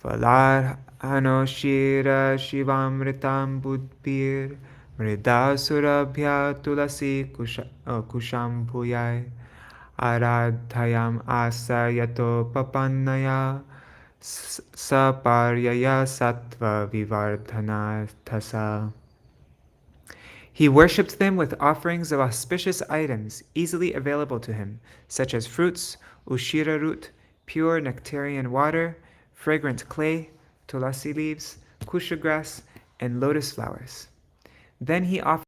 Valarhano Shira Shivamritam Budbir Mridasurabhya Tulasi Kusham Bhuyai Aradhayam Asa Yato Papannaya saparyaya sattva vivardhanathasa. He worshipped them with offerings of auspicious items easily available to him, such as fruits, ushira root, pure nectarian water, fragrant clay, tulasi leaves, kusha grass, and lotus flowers. Then he offered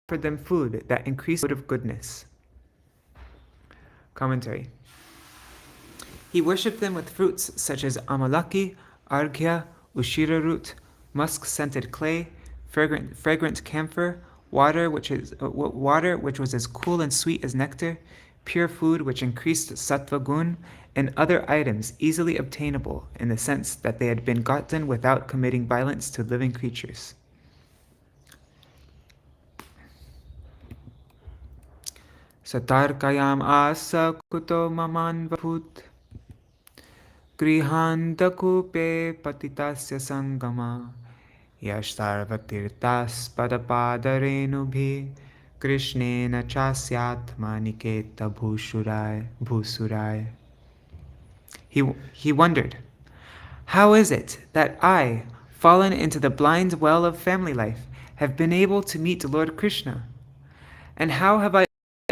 them food that increased of goodness. Commentary. He worshipped them with fruits such as amalaki, arghya, ushira root, musk-scented clay, fragrant camphor, water which was as cool and sweet as nectar, pure food which increased sattva gun, and other items easily obtainable in the sense that they had been gotten without committing violence to living creatures. Satarkayam asa kuto maman vaput grihandakupe patitasya sangama yashtarvatirtas padapadarenubhi krishnena chasyatma niketa bhusurai. He wondered, how is it that I, fallen into the blind well of family life, have been able to meet Lord Krishna? And how have I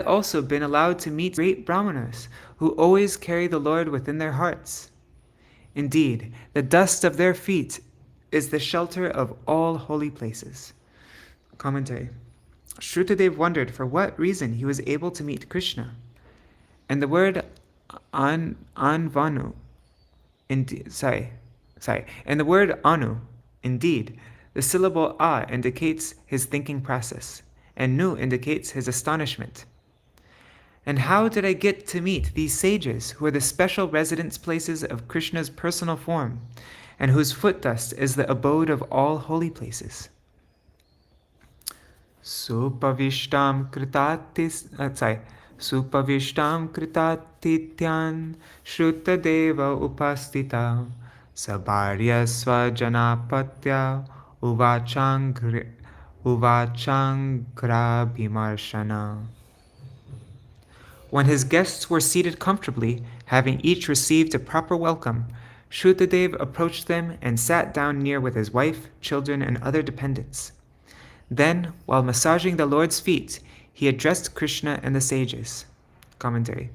also been allowed to meet great brahmanas who always carry the Lord within their hearts? Indeed, the dust of their feet is the shelter of all holy places. Commentary. Shrutadev wondered for what reason he was able to meet Krishna. And the word anvanu, and the word anu, indeed, the syllable a indicates his thinking process, and nu indicates his astonishment. And how did I get to meet these sages who are the special residence places of Krishna's personal form, and whose foot dust is the abode of all holy places? Supavishtam kritatityan shrutadeva upastita sabharya svajanapatya uvachangrabhimarshana. When his guests were seated comfortably, having each received a proper welcome, Shrutadev approached them and sat down near with his wife, children, and other dependents. Then, while massaging the Lord's feet, he addressed Krishna and the sages. Commentary.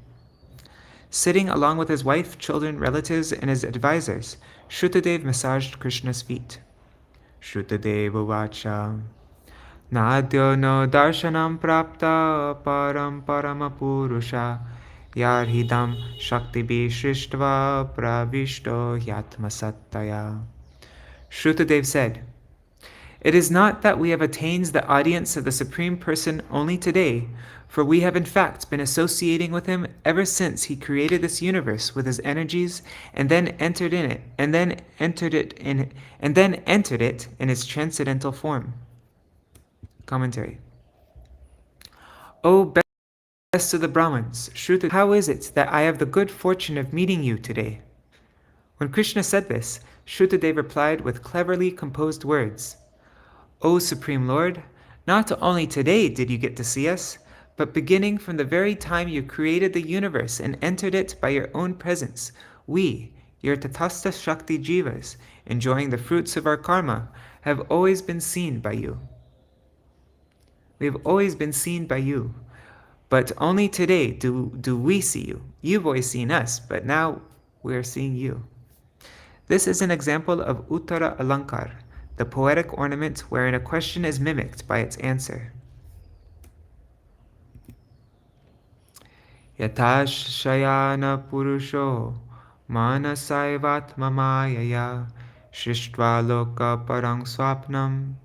Sitting along with his wife, children, relatives, and his advisors, Shrutadev massaged Krishna's feet. Shrutadev uvacha Nadyo no darshanam prapta param paramapurusha yarhidam shaktibi srishtva pravishto yatmasattaya. Shrutadev said, "It is not that we have attained the audience of the Supreme Person only today, for we have in fact been associating with him ever since he created this universe with his energies and then entered it in its transcendental form." Commentary. O best of the Brahmins, Shruta, how is it that I have the good fortune of meeting you today? When Krishna said this, Shrutadev replied with cleverly composed words, O Supreme Lord, not only today did you get to see us, but beginning from the very time you created the universe and entered it by your own presence, we, your Tatastha Shakti Jivas, enjoying the fruits of our karma, have always been seen by you. We have always been seen by you, but only today do we see you. You've always seen us, but now we are seeing you. This is an example of Uttara Alankar, the poetic ornament wherein a question is mimicked by its answer. Yatash shayana purusho manasaivatma mayaya shishtva loka parang swapnam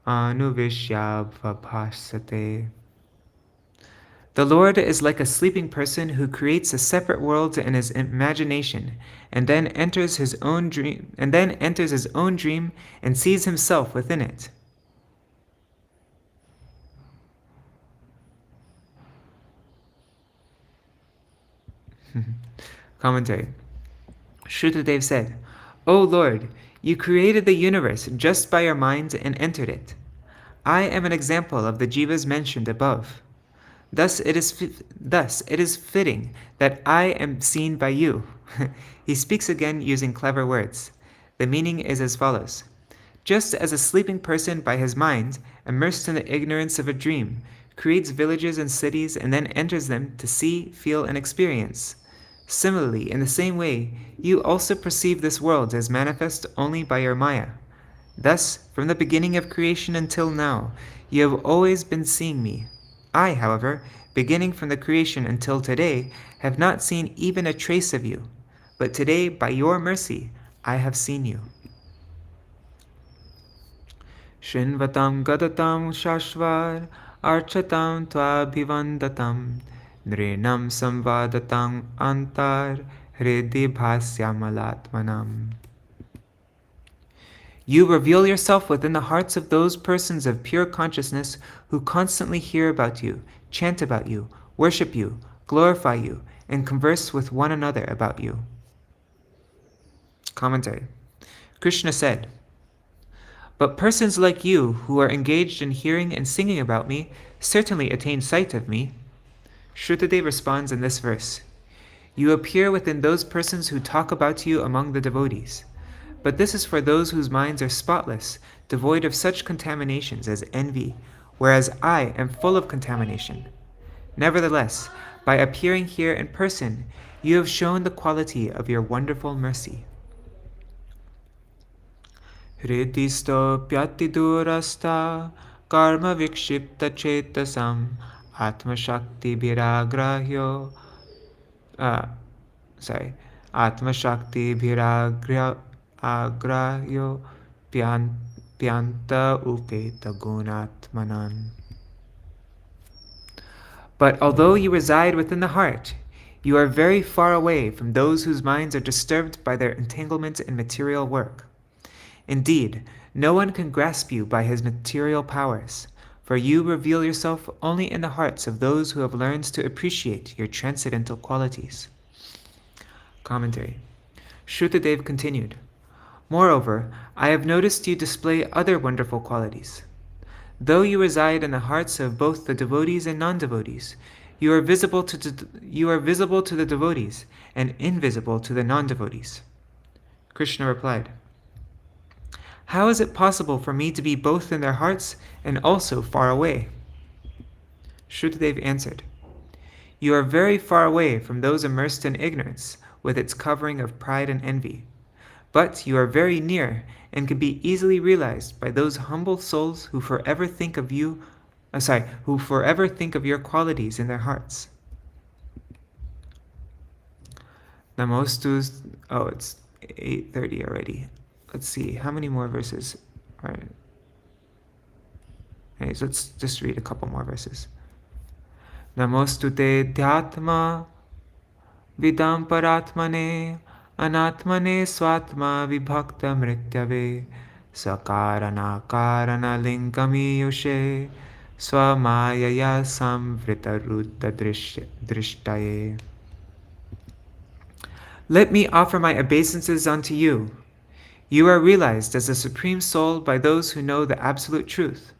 anuvishyabhasate. The Lord is like a sleeping person who creates a separate world in his imagination and then enters his own dream and sees himself within it. Commentary. Shrutadev said, O Lord, you created the universe just by your mind and entered it. I am an example of the jivas mentioned above. Thus it is fitting that I am seen by you, He speaks again using clever words. The meaning is as follows. Just as a sleeping person by his mind, immersed in the ignorance of a dream, creates villages and cities and then enters them to see, feel, and experience. Similarly, in the same way, you also perceive this world as manifest only by your Maya. Thus, from the beginning of creation until now, you have always been seeing me. I, however, beginning from the creation until today, have not seen even a trace of you. But today, by your mercy, I have seen you. Shrinvatam gadatam shashvar archatam tvabhivandatam nrinam samvadatam antar hridi bhasyamalatmanam. You reveal yourself within the hearts of those persons of pure consciousness who constantly hear about you, chant about you, worship you, glorify you, and converse with one another about you. Commentary. Krishna said, but persons like you who are engaged in hearing and singing about me certainly attain sight of me. Shrutadev responds in this verse, you appear within those persons who talk about you among the devotees. But this is for those whose minds are spotless, devoid of such contaminations as envy, whereas I am full of contamination. Nevertheless, by appearing here in person, you have shown the quality of your wonderful mercy. Hritisto pyatidurasta karma vikshipta chetasam atma shakti bhiragrahyo atma shakti bhiragrahyo pyanta upeta gunatmanan. But although you reside within the heart, you are very far away from those whose minds are disturbed by their entanglement in material work. Indeed, no one can grasp you by his material powers, for you reveal yourself only in the hearts of those who have learned to appreciate your transcendental qualities. Commentary. Shrutadev continued, moreover, I have noticed you display other wonderful qualities. Though you reside in the hearts of both the devotees and non-devotees, you are visible to the devotees and invisible to the non-devotees. Krishna replied, how is it possible for me to be both in their hearts and also far away? Shrutadev answered, you are very far away from those immersed in ignorance, with its covering of pride and envy. But you are very near and can be easily realized by those humble souls who forever think of your qualities in their hearts. Namostu. Oh, it's 8:30 already. Let's see, how many more verses? All right. Anyways, let's just read a couple more verses. Namostute dhyatma vidam paratmane anatmane swatma vibhakta mrityave sakarana karana lingami yushe swamayaya samvrita ruddha drishtaye. Let me offer my obeisances unto you. You are realized as the Supreme Soul by those who know the absolute truth,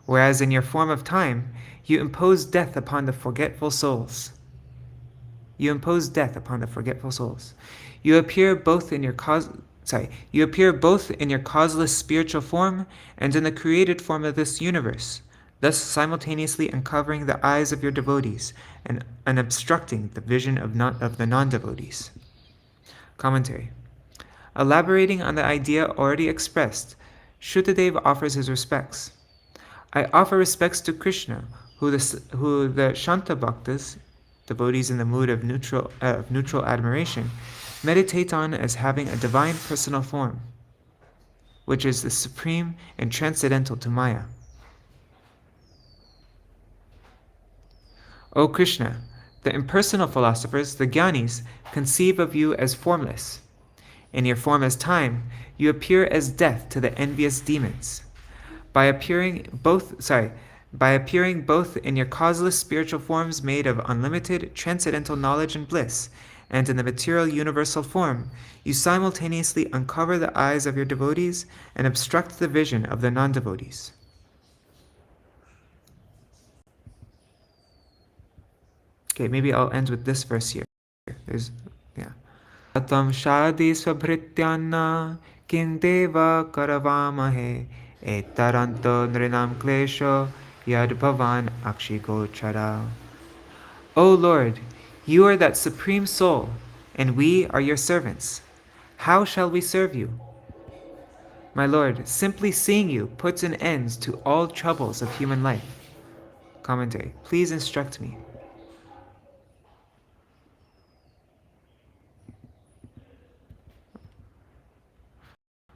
whereas in your form of time, you impose death upon the forgetful souls. You appear both in your causeless spiritual form and in the created form of this universe, thus simultaneously uncovering the eyes of your devotees and obstructing the vision of the non-devotees. Commentary. Elaborating on the idea already expressed, Shrutadev offers his respects. I offer respects to Krishna, who the Shanta Bhaktas, devotees in the mood of neutral admiration, meditate on as having a divine personal form, which is the supreme and transcendental to Maya. O Krishna, the impersonal philosophers, the Jnanis, conceive of you as formless. In your form as time, you appear as death to the envious demons. By appearing both in your causeless spiritual forms made of unlimited transcendental knowledge and bliss, and in the material universal form, you simultaneously uncover the eyes of your devotees and obstruct the vision of the non-devotees. Okay, maybe I'll end with this verse here. Atam shadi svabhrityanna kim deva karavamahe etaranto nrinam klesho yad bhavan akshigochara. O Lord, you are that supreme soul, and we are your servants. How shall we serve you? My Lord, simply seeing you puts an end to all troubles of human life. Commentary. Please instruct me.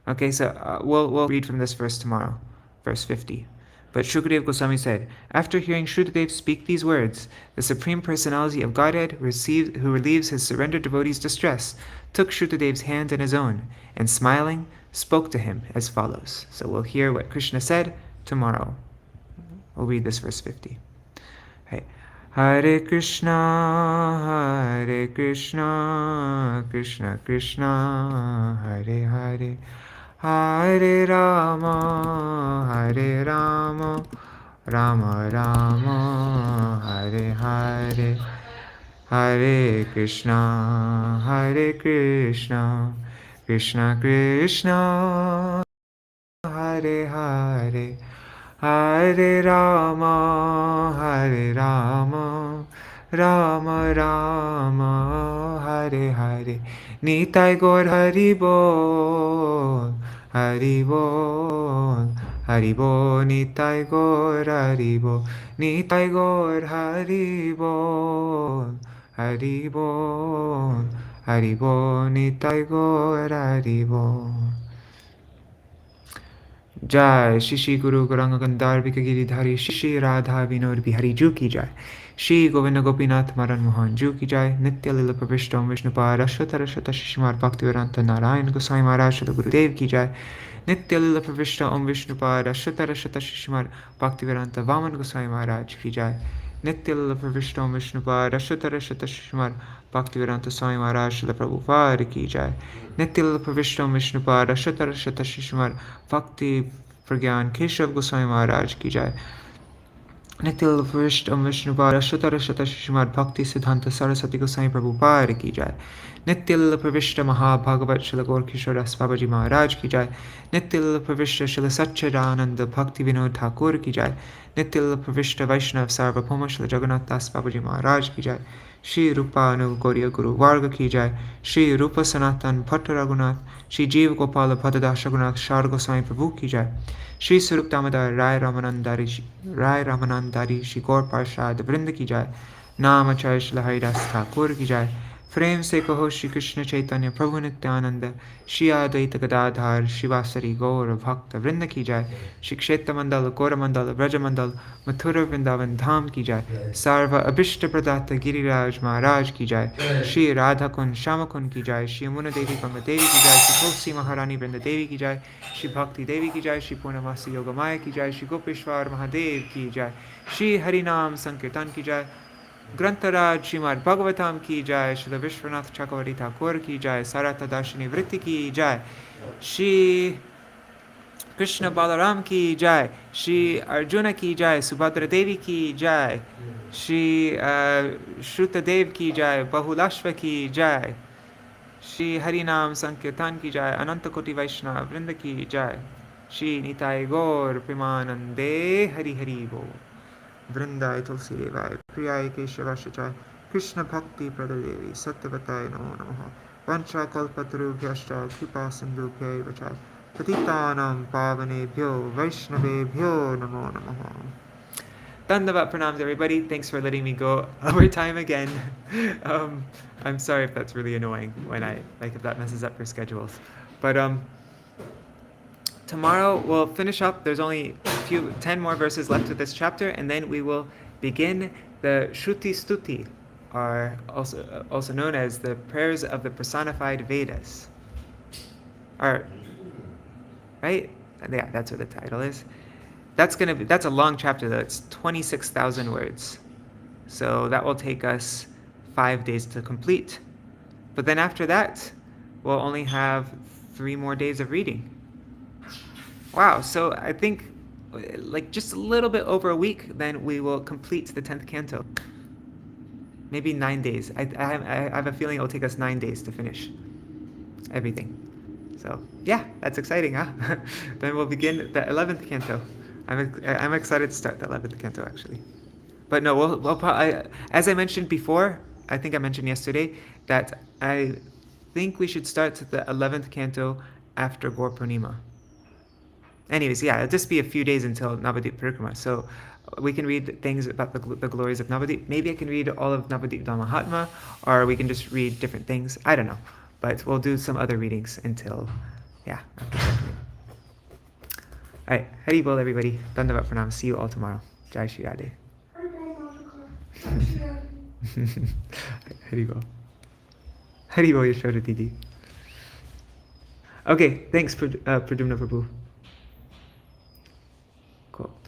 Okay, so we'll read from this verse tomorrow, verse 50. But Shukadeva Goswami said, after hearing Shrudadev speak these words, the Supreme Personality of Godhead, who relieves his surrendered devotees' distress, took Shrutadev's hand in his own, and smiling, spoke to him as follows. So we'll hear what Krishna said tomorrow. We'll read this verse 50. Right. Hare Krishna, Krishna Krishna, Hare Hare, Hare Rama, Rama Rama, Hare Hare, Hare Krishna, Krishna Krishna, Hare Hare, Hare Rama, Rama Rama, Hare Hare. Nitai Gaur Hari Bol, Hari Bol, Hari Bol, Nitai Gaur Hari Bol, Nitai Gaur Hari Bol, Hari Bol, Hari Bol, Nitai Gaur Hari Bol. Jai Shri Guru Gauranga Gandhar Giridhari Shri Radha Vinod Bihari Ju ki jai. Shri Govinda Gopinath Maran Mohan Ju ki jai. Nitya Lila Pravishtam Vishnupad Ashvatara Shishimar Bhaktivedanta Narayan Goswami Maharaj Shri Gurudev ki jai. Nitya Lila Pravishtam Vishnupad Ashvatara Shishimar Bhaktivedanta Vaman Goswami Maharaj ki jai. Nitya Lila Pravishtam Vishnupad Ashvatara Shishimar Bhaktivedanta Swami Maharaj Shri Prabhupada ki jai. Nitya Lila Pravishtam Vishnupad Ashvatara Shishimar Bhakti Pragyan Keshav Goswami Maharaj ki jai. Nitil Vrishtam Vishnupad Ashutara Shishimad Bhakti Siddhanta Saraswati Goswami Prabhupada ki jai. Nitil Pravishta Mahabhagavat Srila Gaur Kishoras Babaji Maharaj ki jai. Nitil Pravishta Srila Satchidananda Bhakti Vinod Ṭhākura ki jai. Nitil Pravishta Vaishnav Sarvabhauma Srila Jagannath Das Babaji Maharaj ki jai. Shri Rupa Anu Gauriya Guru Varga ki jai. Shri Rupa Sanatan Bhatta Raghunath. Shri Jeev Gopala Bhadadas Raghunath Shar Goswami Prabhu ki jai. Shri Sarup Damodar Rai Ramanandari Shri Gaur Parshad Vrinda ki jai. Namacharya Shri Haridas Ṭhākura ki jai. Prem se kaho Shri Krishna Chaitanya Prabhu Nityananda Shri Advaita Gadadhar Shivasari Gaur Bhakta Vrinda ki jai. Shri Kshetra Mandala Gaura Mandala Vraja Mandala Mathura Vrindavan Dham ki jai. Sarva Abhishta Pradata Giriraj Maharaj ki jai. Shri Radha Kun Shama Kun ki jai. Shri Yamuna Devi Ganga Devi ki jai. Shri Tulsi Maharani Vrinda Devi ki jai. Shri Bhakti Devi ki jai. Shri Purnamasi Yogamaya ki jai. Shri Gopeshwar Mahadev ki jai. Shri Harinam Sankirtan ki jai. Grantaraj Śrīmad-Bhāgavatam ki jai. Shri Viśvanātha Cakravartī Ṭhākura ki jai. Sārārtha-darśinī vritti ki jai. Shri Krishna Balaram ki jai. Shri Arjuna ki jai. Subhadra Devi ki jai. Shri Shrutadev ki jai. Bahulashva ki jai. Shri Harinam Sankirtan ki jai. Anantakoti Vaishnava Vrinda ki jai. Shri Nitai Gaur Premanande Hari Hari Bol. Vrindai Tulsi Devai Priyai Keshavashachai Krishna Bhakti Pradadevi Satyavatai Namo Namaha Vancha Kalpatarubhyascha Kripa Sindhubhyai Vachai Patitanam Pavanebhyo Vaishnavebhyo Namo Namaha. Dandavat pranams everybody. Thanks for letting me go over time again. I'm sorry if that's really annoying when if that messes up your schedules. But tomorrow we'll finish up. There's only 10 more verses left of this chapter, and then we will begin the Shruti Stuti, or also known as the prayers of the personified Vedas. Right? Yeah, that's what the title is. That's a long chapter though. It's 26,000 words. So that will take us 5 days to complete. But then after that, we'll only have 3 more days of reading. Wow, so I think just a little bit over a week, then we will complete the 10th canto. Maybe 9 days. I have a feeling it will take us 9 days to finish. everything. So yeah, that's exciting, huh? Then we'll begin the 11th canto. I'm excited to start the 11th canto actually. But no, as I mentioned before, I think I mentioned yesterday that I think we should start the 11th canto after Gaur Purnima. Anyways, yeah, it'll just be a few days until Navadip Parikrama. So we can read things about the glories of Navadip. Maybe I can read all of Navadip Mahatma, or we can just read different things. I don't know. But we'll do some other readings until, yeah. Alright, Hari Bol everybody. Dandavat Pranam. See you all tomorrow. Jai Shri Radhe. Hari Bol. Hari Bol Yashoda Didi. Okay, thanks Pradumna Prabhu.